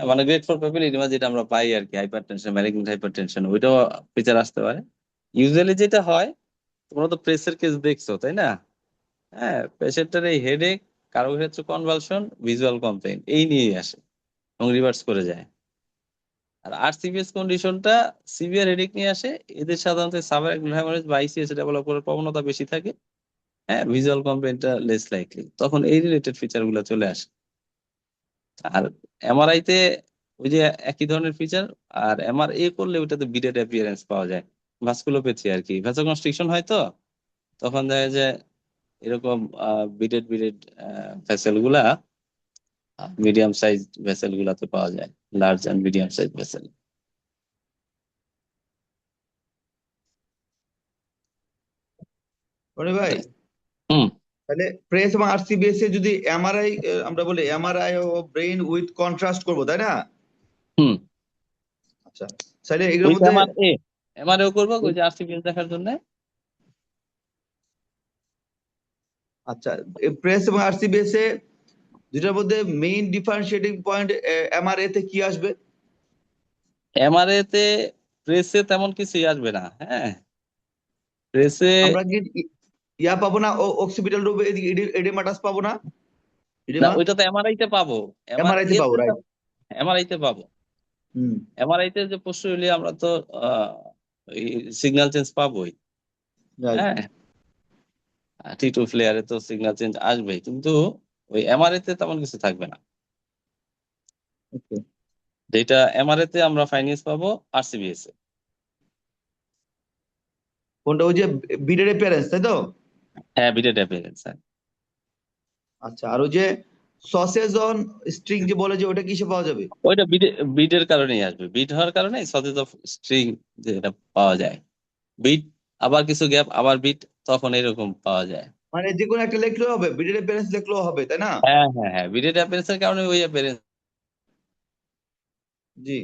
মানে গ্রেড 4 প্যাপিলিডিমা যেটা আমরা পাই আর কি, হাইপারটেনশন, ম্যালিগন্যান্ট হাইপারটেনশন, ওইটাও ফিচার আসতে পারে। ইউজুয়ালি যেটা হয়, তোমরা তো প্রেসের কেস দেখছো তাই না? হ্যাঁ, পেশেন্টের এই হেডেক, কারো ক্ষেত্রে কনভালশন, ভিজুয়াল কমপ্লেইন, এই নিয়েই আসে এবং রিভার্স করে যায়। আর আরসিবিএস কন্ডিশনটা সিভিয়ার হেডেক নিয়ে আসে, এদের সাধারণত সাবআরআকনোয়েড হ্যামারেজ বা আইসিএস ডেভেলপ করার প্রবণতা বেশি থাকে। হ্যাঁ, ভিজুয়াল কমপ্লেইনটা লেস লাইকলি, তখন এই রিলেটেড ফিচার গুলো চলে আসে। আর এমআরআই তে ওই যে একই ধরনের ফিচার, আর এমআরএ করলে ওটাতে বিডেড অ্যাপিয়ারেন্স পাওয়া যায়, ভাস্কুলোপ্যাথি আর কি, ভ্যাসোকনস্ট্রিকশন হয় তো তখন দেখা যায় এরকম বিডেড বিডেড ভেসেল গুলা মিডিয়াম সাইজ ভেসেল গুলাতে পাওয়া যায়, large and medium size vessel. Roni ভাই, হুম তাহলে প্রেস এবং আরসিবিএস এ যদি এমআরআই, আমরা বলি MRI of brain with contrast করবো, তাই না? হুম আচ্ছা, তাহলে এগুলোর ওইটা মধ্যে এমআরএও করবো ওই যে আরসিবিএস দেখার জন্য। আচ্ছা, প্রেস এবং আরসিবিএস এ দুটার মধ্যে মেইন ডিফারেন্সিয়েটিং পয়েন্ট এমআরএ তে কি আসবে? এমআরএ তে প্রেসে তেমন কিছুই আসবে না। হ্যাঁ, প্রেসে আমরা কি ইয়া পাবো না, অক্সিপিটাল রূপে এডিমাটাস পাবো না? না, এডিমা ওইটা তো এমআরআই তে পাবো, এমআরআই তে পাবো, রাইট? এমআরআই তে পাবো। হুম, এমআরআই তে যে পোস্টেরিয়রলি আমরা তো সিগন্যাল চেঞ্জ পাবোই। রাইট। হ্যাঁ, টি2 ফ্লেয়ারে তো সিগন্যাল চেঞ্জ আসবে, কিন্তু ওই এমআরআই তে তেমন কিছু থাকবে না। ওকে, যেটা এমআরআই তে আমরা ফাইন্যান্স পাবো আরসিবিএস এ। কোনটা? ওই যে বিডের অ্যাপিয়ারেন্স, তাই তো? হ্যাঁ, বিডেড অ্যাপিয়ারেন্স। আচ্টা, আর ওই যে সসেজ অন স্ট্রিং যে বলে, যে ওটা কিসে পাওয়া যাবে? ওইটা বিটের কারণেই আসবে, বিট হওয়ার কারণে সসেজ অফ স্ট্রিং যেটা পাওয়া যায়, বিট আবার কিছু গ্যাপ আবার বিট, তখন এরকম পাওয়া যায়। মানে যে কোনো একটা লিখলেও হবে, বিডের অ্যাপিয়ারেন্স লিখলেও হবে, তাই না? হ্যাঁ হ্যাঁ হ্যাঁ, বিটের অ্যাপিয়ারেন্স এর কারণে ওই অ্যাপিয়ারেন্স। জি,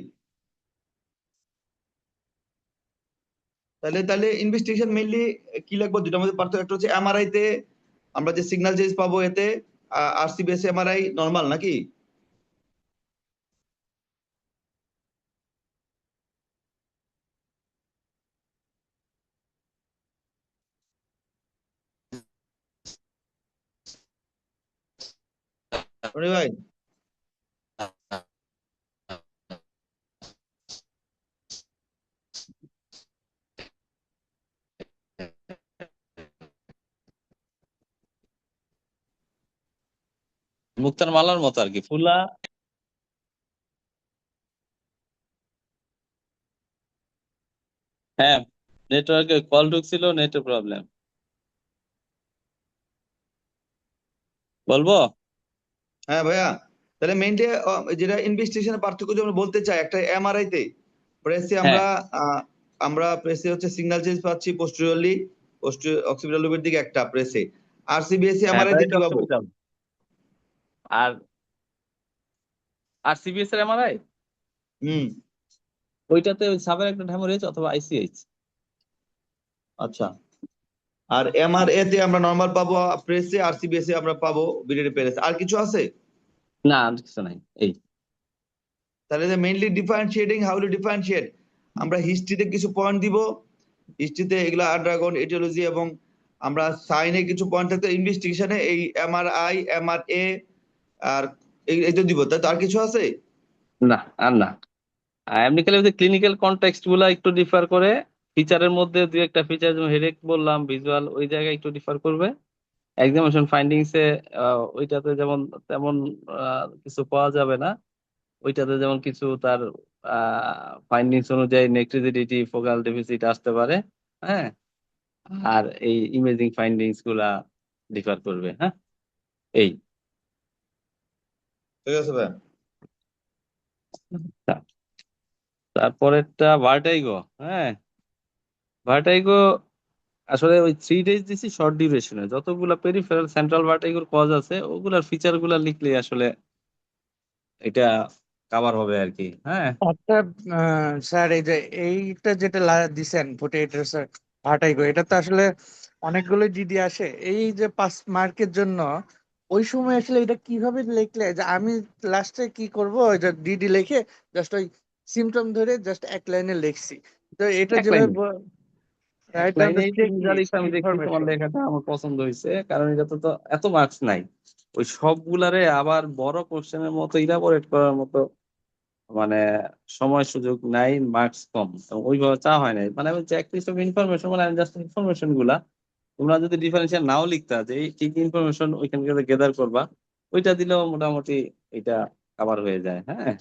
তাহলে ইনভেস্টিগেশন মেইনলি কি লাগবে? দুটার মধ্যে পার্থক্য একটা হচ্ছে এমআরআই তে আমরা যে সিগন্যাল চেঞ্জ পাবো, এতে আরসিবিএস এমআরআই নরমাল নাকি? রনি ভাই, মুক্তার মালার মতো আর কি, ফুলা। হ্যাঁ, নেটওয়ার্কে কল ঢুকছিল, নেটের প্রবলেম। বলবো? হ্যাঁ ভাইয়া, তাহলে মেইনলি যেটা ইনভেস্টিগেশনের পার্থক্য যে আমরা বলতে চাই, একটা এমআরআই তে প্রেসে হ্যাঁ আমরা আমরা প্রেসে হচ্ছে সিগন্যাল চেঞ্জ পাচ্ছি পোস্টেরিয়রলি, অক্সিপিটাল লোবের দিকে একটা প্রেসে। আরসিবিএসসি হ্যাঁ এমআরআই তে রাইট কি পাবো? অক্সিপিটাল। আর আর সিবিএস এর এমআরআই হুম, ওইটাতে ওই সাবের একটা হ্যামারেজ অথবা আইসিএইচ। আচ্ছা। আর এমআরএ তে আমরা নরমাল পাবো প্রেসে, আরসিবিএসসি আমরা পাবো বিডি প্রেস। আর কিছু আছে? না আর কিছু নাই এই। তাহলে যে mainly differentiating, how to differentiate, আমরা হিস্ট্রিতে কিছু পয়েন্ট দিব, হিস্ট্রিতে এগুলা আন্ডারগ্রাউন্ড এটিওলজি, এবং আমরা সাইনে কিছু পয়েন্ট থাকতে ইনভেস্টিগেশনে এই এমআরআই, এমআরএ, আর এই তো দিব, তাই তো আর কিছু আছে? না আর না। এমনি খালি ক্লিনিক্যাল কনটেক্সট গুলা একটু ডিফার করে, ফিচারের মধ্যে দুই একটা ফিচার যেমন হেডেক বললাম, ভিজুয়াল, ওই জায়গায় একটু ডিফার করবে। এক্সামিনেশন ফাইন্ডিংস এ ওইটাতে যেমন তেমন কিছু পাওয়া যাবে না। ওইটাতে যেমন কিছু তার ফাইন্ডিংস অনুযায়ী নেক্রিজিডিটি, ফোকাল ডেফিসিট আসতে পারে। হ্যাঁ, আর এই ইমেজিং ফাইন্ডিংস গুলা ডিফার করবে। হ্যাঁ এই। ঠিক আছে ভাই। তারপরেরটা ভার্টাইগো। হ্যাঁ, ভার্টাইগো আসলে ওই 3 days দিছি শর্ট ডিউরেশনে। যতগুলা পেরিফেরাল সেন্ট্রাল ভার্টাইগোর কজ আছে ওগুলার ফিচার গুলা লিখলে আসলে এটা কভার হবে আর কি। হ্যাঁ একটা স্যার এই যে এইটা যেটা দিছেন 48 স্যার ভার্টাইগো, এটা তো আসলে অনেকগুলো ডিডি আসে এই যে 5 মার্কের জন্য। ওই সময় আসলে এটা কিভাবে লিখলে যে আমি লাস্টে কি করব, ওই যে ডিডি লিখে জাস্ট ওই সিমটম ধরে জাস্ট এক লাইনে লিখছি। তো এটা এক যেভাবে লাইনে, এক রাইট লাইনে আনসার তুমি যা লিখছো আমি দেখছি তোমার ইনফরমেশন। লেখাটা আমার পছন্দ হয়েছে, কারণ এটাতে তো এত মার্কস নাই। ওই সবগুলারে আবার বড় কোশ্চেনের মতো ইলাবোরেট করার মতো মানে সময় সুযোগ নাই, মার্কস কম, এবং ওইভাবে চা হয় নাই। মানে আমি চেক লিস্ট অফ ইনফরমেশন, মানে আমি জাস্ট ইনফরমেশন গুলা, তোমরা যদি ডিফারেন্সিয়াল নাও লিখতা যে এই কি কি ইনফরমেশন ওইখান থেকে গেদার করবা, ওইটা দিলেও মোটামুটি এটা কভার হয়ে যায়। হ্যাঁ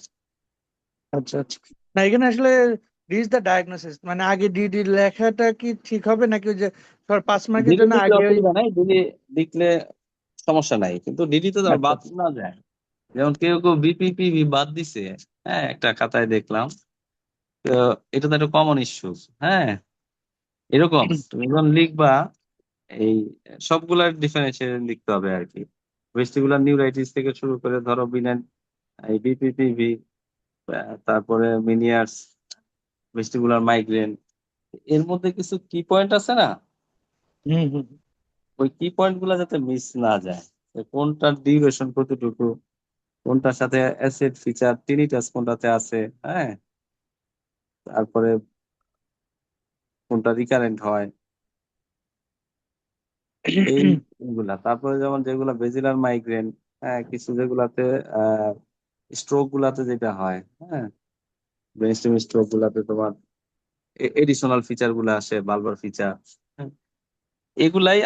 আচ্ছা আচ্ছা, না এখানে আসলে রিচ দ্য ডায়াগনোসিস মানে আগে ডিডি লেখাটা কি ঠিক হবে নাকি ওই যে 5 মার্কের ডিডি জন্য লিখলে আগে ওই অসুবিধা নাই, ডিডি লিখলে সমস্যা নাই, কিন্তু ডিডি তো আবার আচ্ছা বাদ না যায়। যেমন কেউ কেউ বিপিপিভি বাদ দিছে, হ্যাঁ একটা খাতায় দেখলাম। তো এটা তো একটা কমন ইস্যু। হ্যাঁ এরকম তুমি যখন লিখবা এই সবগুলার ডিফারেন্সিয়েশন লিখতে হবে আর কি। ভেস্টিবুলার নিউরাইটিস থেকে শুরু করে ধরো বিনাইন এই বিপিপিভি, তারপরে মিনিয়ার্স, ভেস্টিবুলার মাইগ্রেন, এর মধ্যে কিছু কি পয়েন্ট আছে না, হুম হুম ওই কি পয়েন্ট গুলা যাতে মিস না যায়। তো কোনটার ডিউরেশন কতটুকু, কোনটার সাথে অ্যাসিড ফিচার টিনিটাস কোনটাতে আছে, হ্যাঁ, তারপরে কোনটা রিকারেন্ট হয় এইগুলা। তারপরে যেমন যেগুলা বেজিলার মাইগ্রেন, হ্যাঁ কিছু যেগুলাতে স্ট্রোক গুলাতে যেটা হয়, হ্যাঁ ব্রেনস্টেম স্ট্রোক গুলাতে তোমার এডিশনাল ফিচার গুলা আসে, বালবার ফিচার, এগুলাই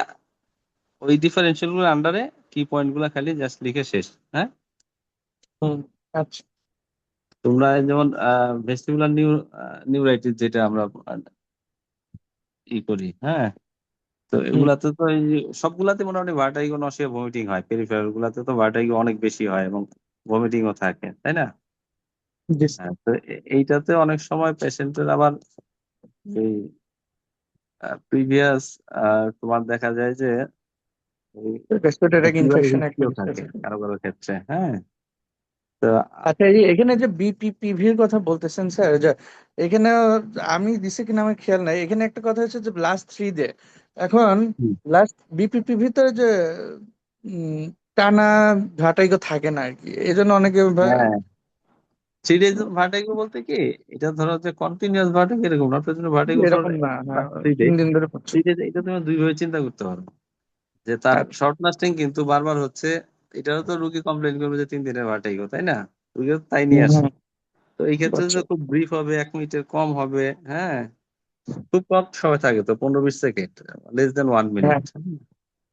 ওই ডিফারেন্সিয়াল গুলোর আন্ডারে কি পয়েন্ট গুলা খালি জাস্ট লিখে শেষ। হ্যাঁ হুম, আচ্ছা তোমরা যেমন ভেস্টিবুলার নিউরাইটিস যেটা আমরা ই করি, হ্যাঁ তো হুম এগুলাতে তো এই যে সবগুলাতে মোটামুটি ভার্টাইগো, নসিয়া, ভমিটিং হয়। পেরিফেরাল গুলাতে তো ভার্টাইগো অনেক বেশি হয় এবং ভমিটিংও থাকে, তাই না? জি হ্যাঁ, তো এইটাতে অনেক সময় পেশেন্টের আবার এই প্রিভিয়াস তোমার দেখা যায় যে রেসপিরেটরি ফিভারের ইনফেকশন একটা হিস্ট্রিও বিষয় থাকে আছে। কারো কারো ক্ষেত্রে। হ্যাঁ তো আচ্ছা এই যে এখানে যে বিপিপিভির কথা বলতেছেন স্যার, যে এখানে আমি দিছি কিনা আমার খেয়াল নাই, এখানে একটা কথা হচ্ছে যে লাস্ট 3 ডে এখন হুম, লাস্ট বিপিপিভি তো যে উম, টানা ঘাটাইগো থাকে না আর কি, এই জন্য অনেকে হ্যাঁ 3 days ভার্টিগো বলতে কি, এটা ধরো যে কন্টিনিউয়াস ভার্টিগো এরকম না, প্রয়োজন ভার্টিগো ফর এরকম না, হ্যাঁ 3 days। 3 দিন ধরে পড়ছে। 3 days এটা তুমি দুই ভাবে চিন্তা করতে পারো, যে তার আচ্ছা শর্ট লাস্টিং কিন্তু বারবার হচ্ছে। এটারও তো রুগী কমপ্লেন করবে যে 3 দিনের ভার্টিগো, তাই না? রুগী তো তাই নিয়ে আসে। হুম, তো এই ক্ষেত্রে বুঝছি। যে খুব ব্রিফ হবে, 1 মিনিটের কম হবে, হ্যাঁ খুব কম সময় থাকে তো 15-20 সেকেন্ড, less than 1 minute, হ্যাঁ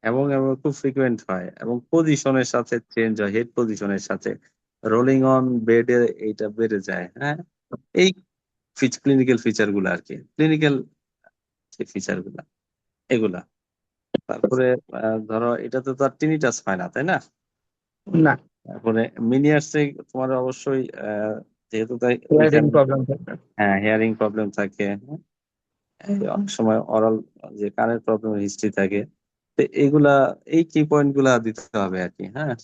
এবং এবং খুব ফ্রিকুয়েন্ট হয় এবং পজিশনের সাথে চেঞ্জ হয়, হেড পজিশনের সাথে রোলিং অন বেডে এইটা বেড়ে যায়। হ্যাঁ এই ক্লিনিক্যাল ফিচার গুলা আর কি, ক্লিনিক্যাল যে ফিচার গুলা এগুলা। তারপরে ধরো এটাতে তো আর টিনিটাস হয় না, তাই না? না, তারপরে মিনিয়ার্সে তোমার অবশ্যই যেহেতু তাই হিয়ারিং ওইখানে প্রবলেম থাকবে। হ্যাঁ হিয়ারিং প্রবলেম থাকে, হ্যাঁ? অনেক সময় অরাল যে কানের প্রবলেমের হিস্ট্রি থাকে, তো এইগুলা এই কি পয়েন্ট গুলা দিতে হবে আর কি। হ্যাঁ,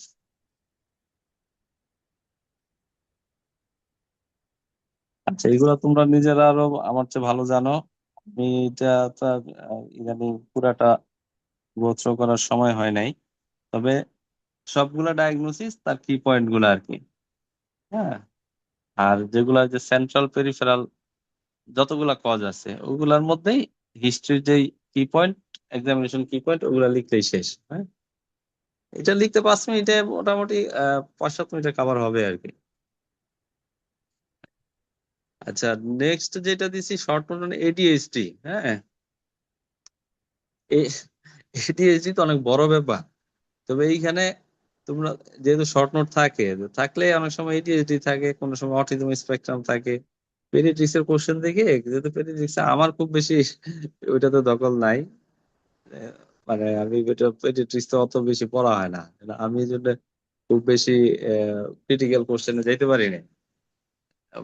আচ্ছা, এগুলা তোমরা নিজেরা আরো আমার চেয়ে ভালো জানো। আমি এটা তো আর, ইদানিং পুরাটা গোত্র করার সময় হয় নাই, তবে সবগুলা ডায়াগনোসিস তার কি পয়েন্ট গুলা আর কি। হ্যাঁ, আর যেগুলা যে সেন্ট্রাল পেরিফেরাল যতগুলা কজ আছে ওগুলার মধ্যেই হিস্ট্রির যেই কি পয়েন্ট, এক্সামিনেশন কি পয়েন্ট, ওগুলা লিখলেই শেষ। হ্যাঁ, এটা লিখতে 5 মিনিটে মোটামুটি 5-7 মিনিটে কাভার হবে আর কি। আচ্ছা, নেক্সট যেটা দিছি শর্ট নোট এডিএইচডি। হ্যাঁ, এডিএইচডি তো অনেক বড় ব্যাপার, তবে এইখানে তোমরা যেহেতু শর্ট নোট থাকে, থাকলে অনেক সময় এডিএইচডি থাকে, কোনো সময় অটিজম স্পেকট্রাম থাকে। পেডিয়াট্রিক্স এর কোশ্চেন দেখে, যেহেতু পেডিয়াট্রিক্স আমার খুব বেশি ওইটাতে দখল নাই, আহ, মানে আমি পেডিয়াট্রিক্স তো অত বেশি পড়া হয় না, আমি এই জন্য খুব বেশি ক্রিটিক্যাল কোশ্চেনে যাইতে পারি না,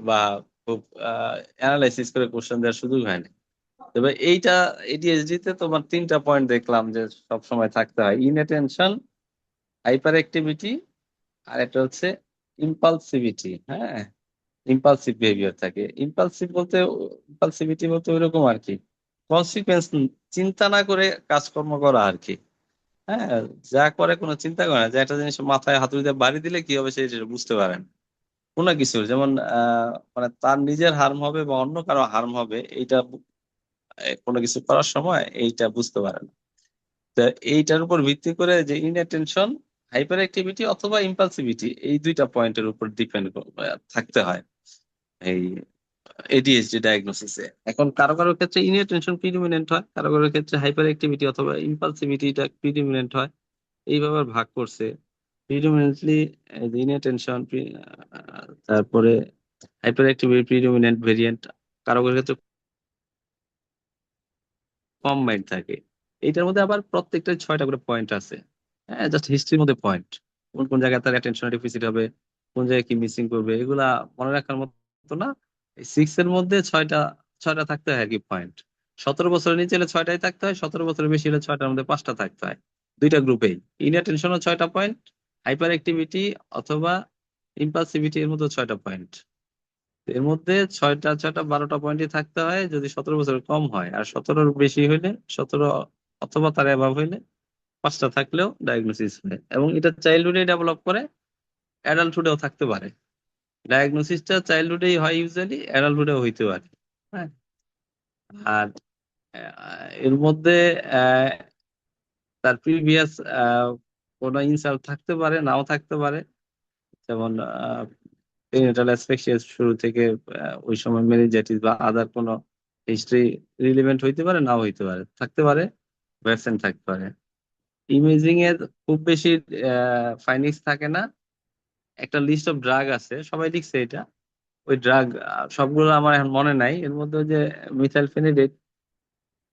বা খুব অ্যানালাইসিস করে কোশ্চেন দেওয়ার সুযোগ হয় না। তবে এইটা এডিএইচডি তে তোমার 3টা পয়েন্ট দেখলাম যে সব সময় থাকতে হয়: ইনঅ্যাটেনশন, হাইপার অ্যাক্টিভিটি, আর একটা হচ্ছে ইম্পালসিভিটি। হ্যাঁ, ইম্পালসিভ বিহেভিয়ার থাকে। ইম্পালসিভিটি বলতে ওইরকম আর কি, কনসিকুয়েন্স চিন্তা না করে কাজকর্ম করা আর কি। হ্যাঁ, যা করে কোনো চিন্তা করে না, যে একটা জিনিস মাথায় হাতুড়ি দিয়ে বাড়ি দিলে কি হবে সেটা বুঝতে পারেন কোনো কিছু, যেমন মানে তার নিজের হার্ম হবে বা অন্য কারো হার্ম হবে, এইটা কোনো কিছু করার সময় এইটা বুঝতে পারে না। তো এইটার উপর ভিত্তি করে যে ইনঅ্যাটেনশন, হাইপার অ্যাক্টিভিটি অথবা ইম্পালসিভিটি, এই 2টা পয়েন্টের উপর ডিপেন্ড থাকতে হয় এই এডিএইচডি ডায়াগনোসিসে। এখন কারো কারো ক্ষেত্রে ইনঅ্যাটেনশন প্রিডমিনেন্ট হয়, কারো কারো ক্ষেত্রে হাইপার অ্যাক্টিভিটি অথবা ইম্পালসিভিটিটা প্রিডমিনেন্ট হয়। এইভাবে ভাগ করছে প্রিডমিনেন্টলি ইনঅ্যাটেনশন, তারপরে হাইপার অ্যাক্টিভিটি প্রিডমিনেন্ট ভেরিয়েন্ট, কারো কারো ক্ষেত্রে কম মাইন্ড থাকে। এইটার মধ্যে আবার প্রত্যেকটা 6টা করে পয়েন্ট আছে। হ্যাঁ, জাস্ট হিস্ট্রির মধ্যে পয়েন্ট, কোন কোন জায়গায় তার অ্যাটেনশন ডেফিসিট হবে, কোন জায়গায় কি মিসিং করবে, এগুলা মনে রাখার মতো না। এই 6 এর মধ্যে ছয়টা ছয়টা থাকতে হয় আর কি পয়েন্ট। 17 বছরের নিচে হলে 6টাই থাকতে হয়, 17 বছরের বেশি হলে 6টার মধ্যে 5টা থাকতে হয়। 2টা গ্রুপেই ইনঅ্যাটেনশনও 6টা পয়েন্ট, হাইপার অ্যাক্টিভিটি অথবা ইম্পালসিভিটি এর মধ্যে 6টা পয়েন্ট। এর মধ্যে 6টা 6টা 12টা পয়েন্টই থাকতে হয় যদি 17 বছরের কম হয়, আর 17-র বেশি হইলে, 17 অথবা তার অ্যাভাব হইলে 5টা থাকলেও ডায়াগনোসিস হয়। এবং এটা চাইল্ডহুডে ডেভেলপ করে, অ্যাডাল্টহুডেও থাকতে পারে। ডায়াগনোসিসটা চাইল্ডহুডেই হয় ইউজুয়ালি, অ্যাডাল্টহুডেও হইতে পারে। হ্যাঁ, আর এর মধ্যে আহ, তার প্রিভিয়াস কোনো ইনসাল্ট থাকতে পারে, নাও থাকতে পারে। যেমন পেরিনেটাল অ্যাসফিক্সিয়া শুরু থেকে ওই সময় মেনিনজাইটিস বা আদার কোনো হিস্ট্রি রিলেভেন্ট হইতে পারে, নাও হইতে পারে, থাকতে পারে, ভ্যাকসিন থাকতে পারে। ইমেজিং এর খুব বেশি ফাইন্ডিংস থাকে না। একটা লিস্ট অফ ড্রাগ আছে, সবাই লিখছে এটা। ওই ড্রাগ সবগুলো আমার এখন মনে নাই। এর মধ্যে ওই যে মিথাইলফেনিডেট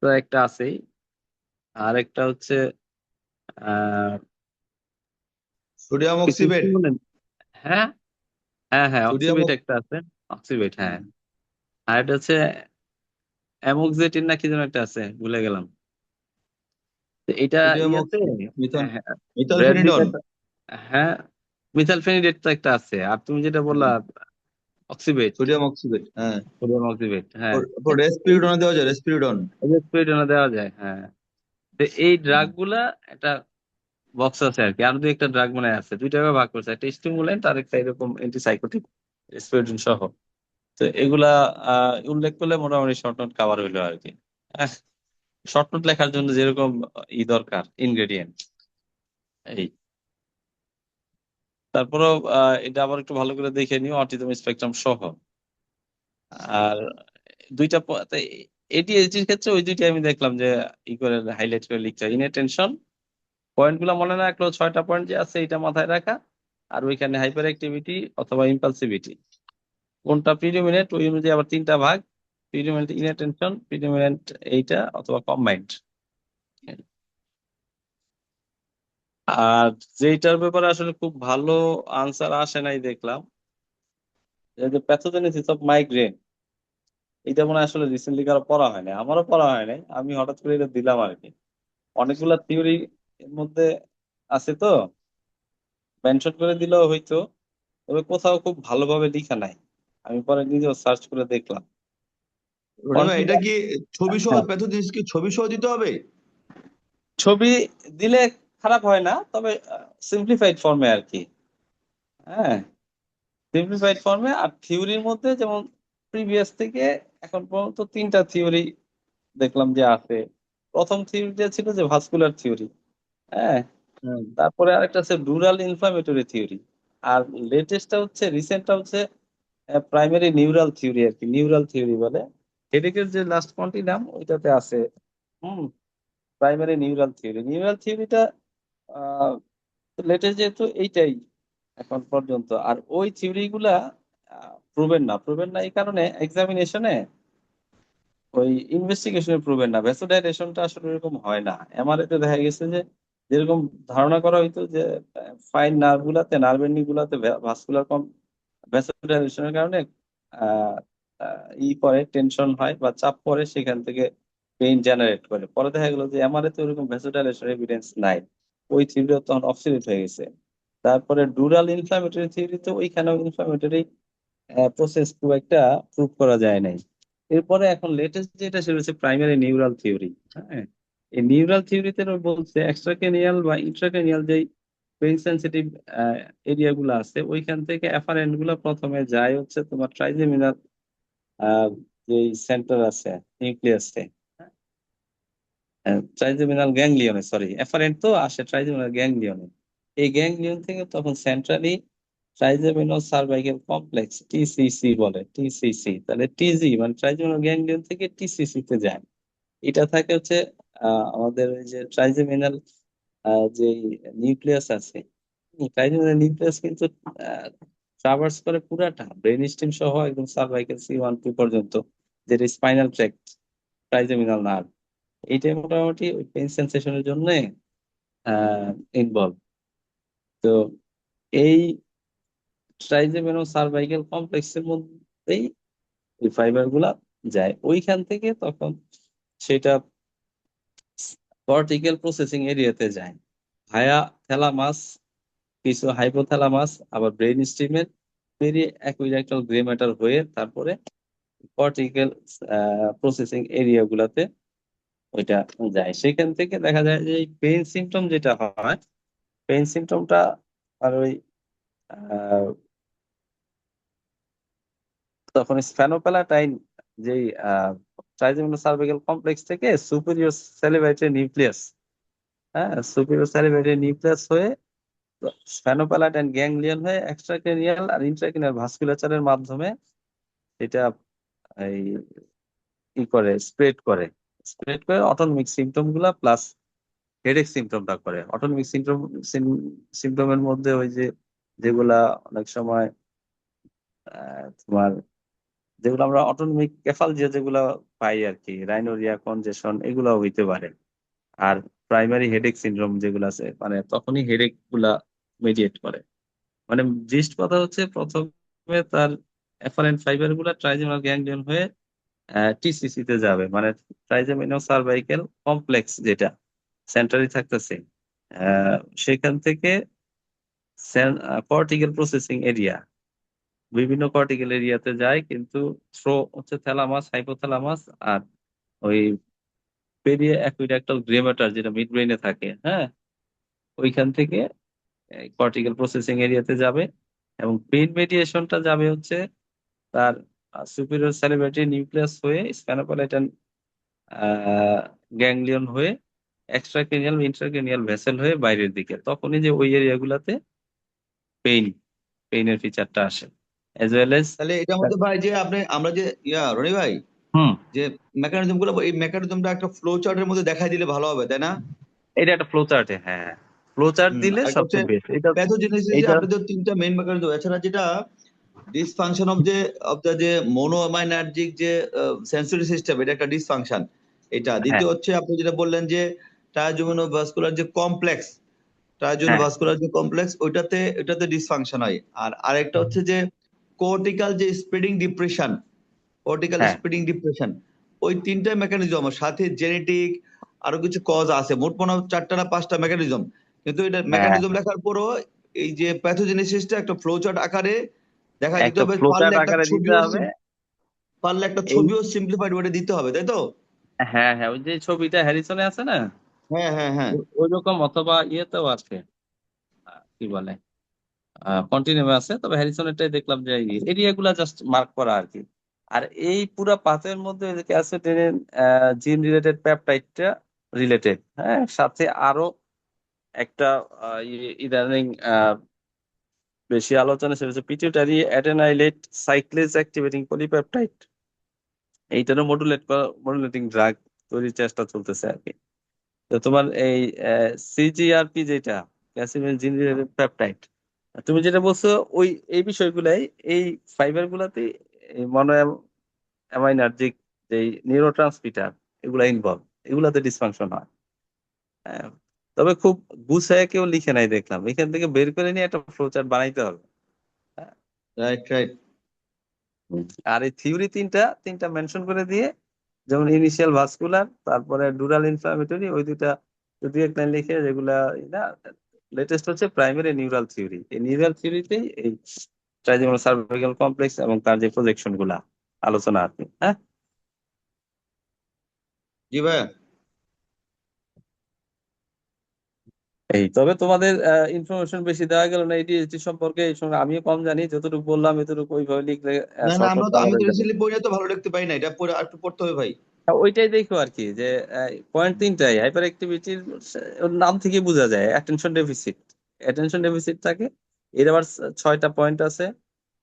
তো একটা আছেই, আর একটা হচ্ছে আহ সোডিয়াম কিছু অক্সিবেট। বলেন। হ্যাঁ, হ্যাঁ, হ্যাঁ, সোডিয়াম অক্সিবেট একটা আছে। অক্সিবেট, হ্যাঁ। আর এটা হচ্ছে অ্যামোক্সিলিন না কি যেন একটা আছে, ভুলে গেলাম। তো এটা সোডিয়াম ইয়াতে, অক্সি মিথাল ব্র্যাড মিথালফেনিডন। বিটার, হ্যাঁ, মিথাইলফেনিডেট তো একটা আছে। আর তুমি যেটা বললা অক্সিবেট, সোডিয়াম অক্সিবেট, হ্যাঁ। সোডিয়াম অক্সিবেট, হ্যাঁ। রেসপিরিডন দেওয়া যায়, রেসপিরিডন। রেসপিরেটরে দেওয়া যায়, হ্যাঁ। তো এই ড্রাগ গুলা একটা বক্স আছে আর কি, আর 2 একটা ড্রাগ মনে হয় আছে, 2টা ভাবে ভাগ করছে, একটা স্টিমুলেন্ট আর একটা এরকম অ্যান্টিসাইকোটিক, রেসপিরেটন সহ। তো এগুলা উল্লেখ করলে মোটামুটি শর্ট নোট কাভার হইলো আর কি। শর্ট নোট লেখার জন্য যেরকম দরকার ইনগ্রেডিয়েন্ট, এই। তারপরেও এটা আবার একটু ভালো করে দেখে নিও, অটিজম স্পেকট্রাম সহ। আর 2টা এডিএইচডির ক্ষেত্রে ওই 2টি আমি দেখলাম যে ই করে হাইলাইট করে লিখতে হয়। ইনঅ্যাটেনশন পয়েন্ট গুলো মনে না রাখলেও 6টা পয়েন্ট যে আছে এটা মাথায় রাখা। আর ওইখানে হাইপার অ্যাক্টিভিটি অথবা ইম্পালসিভিটি কোনটা প্রিডমিনেন্ট, ওই অনুযায়ী আবার 3টা ভাগ: প্রিডমিনেন্ট ইনঅ্যাটেনশন, প্রিডমিনেন্ট এইটা, অথবা কম্বাইন্ড। আর যেটার ব্যাপারে আসলে খুব ভালো আনসার আসে নাই দেখলাম, যে প্যাথোজেনেসিস অফ মাইগ্রেন। এটা মনে হয় আসলে রিসেন্টলি কারো পড়া হয় না, আমারও পড়া হয় নাই, আমি হঠাৎ করে এটা দিলাম আর কি। অনেকগুলা থিওরি এর মধ্যে আছে তো, মেনশন করে দিলেও হয়তো, তবে কোথাও খুব ভালোভাবে লেখা নাই। আমি পরে নিজেও সার্চ করে দেখলাম। রনি ভাই, এটা কনফিউশন। কি ছবি সহ হ্যাঁ, প্যাথোজেনিস কি ছবি সহ দিতে হবে? ছবি দিলে খারাপ হয় না, তবে সিম্পলিফাইড ফর্মে আর কি। হ্যাঁ, সিম্পলিফাইড ফর্মে। আর থিওরির মধ্যে যেমন প্রিভিয়াস থেকে এখন পর্যন্ত 3টা থিওরি দেখলাম যে আছে। প্রথম থিওরিটা ছিল যে ভাস্কুলার থিওরি। হ্যাঁ, হ্যাঁ। তারপরে আরেকটা আছে ডুরাল ইনফ্লামেটরি থিওরি। আর লেটেস্টটা হচ্ছে, রিসেন্টটা হচ্ছে প্রাইমারি নিউরাল থিওরি আর কি, নিউরাল থিওরি বলে। হেডেকের যে লাস্ট কন্টিনাম ওইটাতে আছে। হুম, প্রাইমারি নিউরাল থিওরি। নিউরাল থিওরিটা লেটেস্ট যেহেতু এইটাই এখন পর্যন্ত। আর ওই থিওরি গুলা প্রুভেন না এই কারণে এক্সামিনেশনে, ওই ইনভেস্টিগেশনে প্রুভেন না। ভ্যাসোডাইলেশনটা আসলে এরকম হয় না। এমআরআই তে দেখা গেছে যে যেরকম ধারণা করা হইতো যে ফাইন নার্ভ গুলাতে, নার্ভ এন্ডিং গুলাতে ভাস্কুলার ভ্যাসোডাইলেশনের কারণে আহ পরে টেনশন হয় বা চাপ পড়ে, সেখান থেকে পেইন জেনারেট করে। পরে দেখা গেলো যে এমআরআই তে ওরকম ভ্যাসোডাইলেশন এভিডেন্স নাই, ওই থিওরিটা তখন অবসলিউট হয়ে গেছে। তারপরে ডুরাল ইনফ্লামেটরি থিওরিতে ওইখানেও ইনফ্লামেটরি প্রসেস খুব একটা প্রুভ করা যায় নাই। এরপরে এখন লেটেস্ট যেটা সেটা হচ্ছে প্রাইমারি নিউরাল থিওরি। হ্যাঁ, এই নিউরাল থিওরিতে বলছে এক্সট্রাক্রেনিয়াল বা ইন্ট্রাক্রেনিয়াল যেই পেইন সেন্সিটিভ এরিয়া গুলো আছে, ওইখান থেকে এফারেন্ট গুলো প্রথমে যায় হচ্ছে তোমার ট্রাইজেমিনাল যে সেন্টার আছে, নিউক্লিয়াসে, ট্রাইজেমিনাল গ্যাংলিয়নে, সরি, এফারেন্ট তো আসে ট্রাইজেমিনাল গ্যাংলিয়নে। এই গ্যাংলিয়ন থেকে তখন centrally trigeminal cervical complex, TCC বলে, টিসিসি। তাহলে টিজি মানে ট্রাইজেমিনাল গ্যাংলিয়ন থেকে টিসিসি তে যায়। এটা থাকে হচ্ছে আমাদের ওই যে ট্রাইজেমিনাল যে নিউক্লিয়াস আছে, ট্রাইজেমিনাল নিউক্লিয়াস কিন্তু ট্রাভার্স করে পুরাটা ব্রেন স্টেম সহ একদম সার্ভাইকাল C1-2 পর্যন্ত, যেটা স্পাইনাল ট্র্যাক্ট, ট্রাইজেমিনাল নার্ভ। এইটাই মোটামুটি ওই পেইন সেন্সেশনের জন্য ইনভলভ। তো এই ট্রাইজেমিনাল সার্ভাইকাল কমপ্লেক্সের মধ্যেই এই ফাইবার গুলা যায়। ওইখান থেকে তখন সেটা কর্টিক্যাল প্রসেসিং এরিয়াতে যায়, ভায়া থ্যালামাস, কিছু হাইপোথ্যালামাস, আবার ব্রেন স্টিমের পেরিয়ে অ্যাকুইল্যাটারাল গ্রে ম্যাটার হয়ে তারপরে কর্টিক্যাল প্রসেসিং এরিয়া গুলাতে ওইটা যায়। সেখান থেকে দেখা যায় যে পেইন সিমটম যেটা হয়, পেইন সিমটমটা আর ওই আহ, তখন স্ফেনোপ্যালাটাইন যেই ট্রাইজেমিনাল সার্ভাইকাল কমপ্লেক্স থেকে সুপিরিয়র সেলিভেটরি নিউক্লিয়াস, হ্যাঁ, সুপিরিয়র সেলিভেটরি নিউক্লিয়াস হয়ে স্ফেনোপ্যালাটাইন গ্যাংলিয়ন হয়ে এক্সট্রাক্রেনিয়াল আর ইন্ট্রাক্রেনিয়াল ভাস্কুলাচারের মাধ্যমে এটা এই কি করে, স্প্রেড করে অটোনমিক সিমটম গুলা প্লাস হেডেক সিমটমটা করে। অটোনমিক সিমটমের মধ্যে ওই যে যেগুলা অনেক সময় তোমার, যেগুলো আমরা অটোনমিক কেফালজিয়া যেগুলো পাই আর কি, রাইনোরিয়া, কনজেশন, এগুলো হইতে পারে। আর প্রাইমারি হেডেক সিনড্রোম যেগুলো আছে, মানে তখনই হেডেক গুলা মেডিয়েট করে। মানে জিস্ট কথা হচ্ছে প্রথমে তার এফারেন্ট ফাইবার গুলা ট্রাইজেমিনাল গ্যাংলিয়ন হয়ে টিসিসি তে যাবে, মানে ট্রাইজেমিনাল সার্ভাইকাল কমপ্লেক্স যেটা সেন্টারে থাকতেছে, আহ, সেখান থেকে কর্টিক্যাল প্রসেসিং এরিয়া, বিভিন্ন কর্টিক্যাল এরিয়াতে যায়, কিন্তু থ্রো হচ্ছে থ্যালামাস, হাইপোথ্যালামাস, আর ওই পেরিয়ে অ্যাকুইডাক্টাল গ্রে ম্যাটার যেটা মিড ব্রেইনে থাকে। হ্যাঁ, ওইখান থেকে কর্টিক্যাল প্রসেসিং এরিয়াতে যাবে। এবং পেইন মেডিয়েশনটা যাবে হচ্ছে তার সুপিরিয়র সেলিব্রেটরি নিউক্লিয়াস হয়ে স্প্যানোপলাইটান গ্যাংলিয়ন হয়ে এক্সট্রাক্রেনিয়াল ইন্ট্রাক্রেনিয়াল ভেসেল হয়ে বাইরের দিকে। তখনই যে ওই এরিয়াগুলোতে পেইন, পেইনের ফিচারটা আসে, এজ ওয়েল এজ। তাহলে এটার মধ্যে ভাই যে আমরা যে রনি ভাই, হুম, যে মেকানিজম গুলো, এই মেকানিজমটা একটা ফ্লো চার্টের মধ্যে দেখাই দিলে ভালো হবে, তাই না? এটা একটা ফ্লো চার্টে, হ্যাঁ, ফ্লো চার্ট দিলে আরেকটা হচ্ছে সবচেয়ে বেস্ট এটা। প্যাথোজেনেসিস, যে এটা আপনাদের তিনটা মেইন মেকানিজম, এছাড়া যেটা ডিসফাংশন অফ দ্য যে মোনোঅ্যামাইনার্জিক যে সেন্সরি সিস্টেম, এটা একটা ডিসফাংশন। এটা হ্যাঁ, দ্বিতীয় হচ্ছে আপনি যেটা বললেন যে ট্রাইজেমিনোভাস্কুলার যে কমপ্লেক্স, হ্যাঁ, ট্রাইজেমিনোভাস্কুলার যে কমপ্লেক্স, ওইটাতে ডিসফাংশন হয়। আর আরেকটা হচ্ছে যে কোর্টিক্যাল যে স্প্রেডিং ডিপ্রেশন, কর্টিক্যাল হ্যাঁ স্প্রিং ডিপ্রেশন, ওই তিনটা মেকানিজম সাথে জেনেটিক আরো কিছু কজ আছে, মোট মনে হয় 4টা না 5টা মেকানিজম। কিন্তু এটা হ্যাঁ মেকানিজম লেখার পরও এই যে প্যাথোজেনেসিসটা একটা ফ্লো চার্ট আকারে দেখা দিতে একটা হবে, ফ্লোচার্ট আকারে দিতে হবে। পারলে একটা এই ছবিও সিম্পলিফাইড ওয়ার্ডে দিতে হবে, তাই তো? হ্যাঁ হ্যাঁ, ওই যে ছবিটা হ্যারিসনে আছে না, হ্যাঁ হ্যাঁ হ্যাঁ। ওই রকম, অথবা ইয়েতেও আছে, কি বলে, কন্টিনিউম আছে, তবে হ্যারিসনেরটাই দেখলাম যে এরিয়া গুলা জাস্ট মার্ক করা আর কি। আর এই পুরা পাথের মধ্যে ক্যাসেটিনিন জিন রিলেটেড পেপটাইডটা রিলেটেড, হ্যাঁ, সাথে আরো একটা ইদানিং বেশি আলোচনা, সেটা হচ্ছে pituitary adenylate cyclase activating polypeptide. এইটারও মডুলেটিং ড্রাগ তৈরির চেষ্টা চলতেছে আর কি। তো তোমার এই সিজিআরপি যেটা, ক্যাসিমিন জিন রিলেটেড পেপটাইড, তুমি যেটা বলছো, ওই এই বিষয়গুলাই, এই ফাইবার গুলাতে মনো অ্যামাইনার্জিক যে নিউরো ট্রান্সমিটার, এগুলা ইনভলভ, এগুলাতে ডিসফাংশন হয়। হ্যাঁ, তবে খুব গুছায় কেউ লিখে নাই দেখলাম, এখান থেকে বের করে নিয়ে একটা ফ্লোচার্ট বানাইতে হবে। হ্যাঁ, রাইট রাইট। আর এই থিওরি তিনটা তিনটা মেনশন করে দিয়ে, যেমন ইনিশিয়াল ভাস্কুলার, তারপরে ডুরাল ইনফ্লামেটরি, ওই দুইটা যদি এক লাইন লিখে, যেগুলা না, লেটেস্ট হচ্ছে প্রাইমারি নিউরাল থিওরি। এই নিউরাল থিওরিতেই এই ট্রাইজেমিনাল সার্ভাইকাল কমপ্লেক্স এবং তার যে প্রজেকশন গুলা আলোচনা আর কি। হ্যাঁ, জি ভাইয়া। এই তবে তোমাদের ইনফরমেশন বেশি দেওয়া গেল না এডিএইচডি সম্পর্কে, এই সঙ্গে আমিও কম জানি, যতটুকু বললাম এতটুকু ওইভাবে লিখলে না না, শর্ট নোট আমি করা তো হয়ে যাবে। রিসেন্টলি বইটা তো ভালো লিখতে পারি না, এটা পড়ে আর একটু পড়তে হবে ভাই। ওইটাই দেখো আর কি, যে পয়েন্ট তিনটাই হাইপার অ্যাক্টিভিটির নাম থেকে বোঝা যায় অ্যাটেনশন ডেফিসিট থাকে। এর আবার 6টা পয়েন্ট আছে,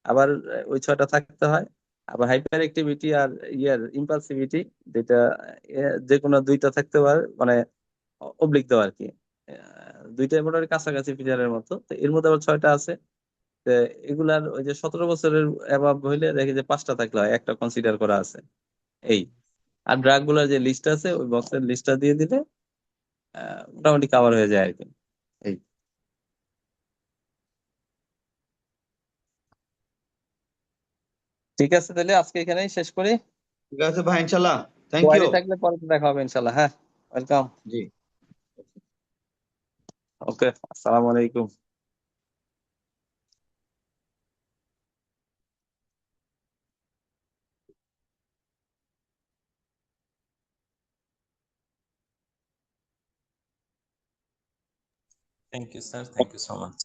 আবার ওই 6টা থাকতে হয়। আবার হাইপার অ্যাক্টিভিটি আর ইয়ার ইম্পালসিভিটি, যেটা যে কোনো দুইটা থাকতে পারে, মানে অবলিক দেওয়া আর কি। দুইটাই মোটামুটি কাছাকাছি ফিচারের মতো, তো এর মধ্যে আবার 6টা আছে। তো এগুলার ওই যে 17 বছরের অ্যাবাভ হইলে দেখে যে 5টা থাকলে হয়, একটা কনসিডার করা আছে। এই আর ড্রাগ গুলার যে লিস্ট আছে, ওই বক্সের লিস্টটা দিয়ে দিলে মোটামুটি কাভার হয়ে যায় আর কি। এই ঠিক আছে, তাহলে আজকে এখানেই শেষ করি। ঠিক আছে ভাই, ইনশাল্লাহ। Thank you. কোয়ারি থাকলে পরে দেখা হবে ইনশাল্লাহ। হ্যাঁ, ওয়েলকাম। জি। ওকে, আসসালামু আলাইকুম। Thank you, sir. Thank you so much.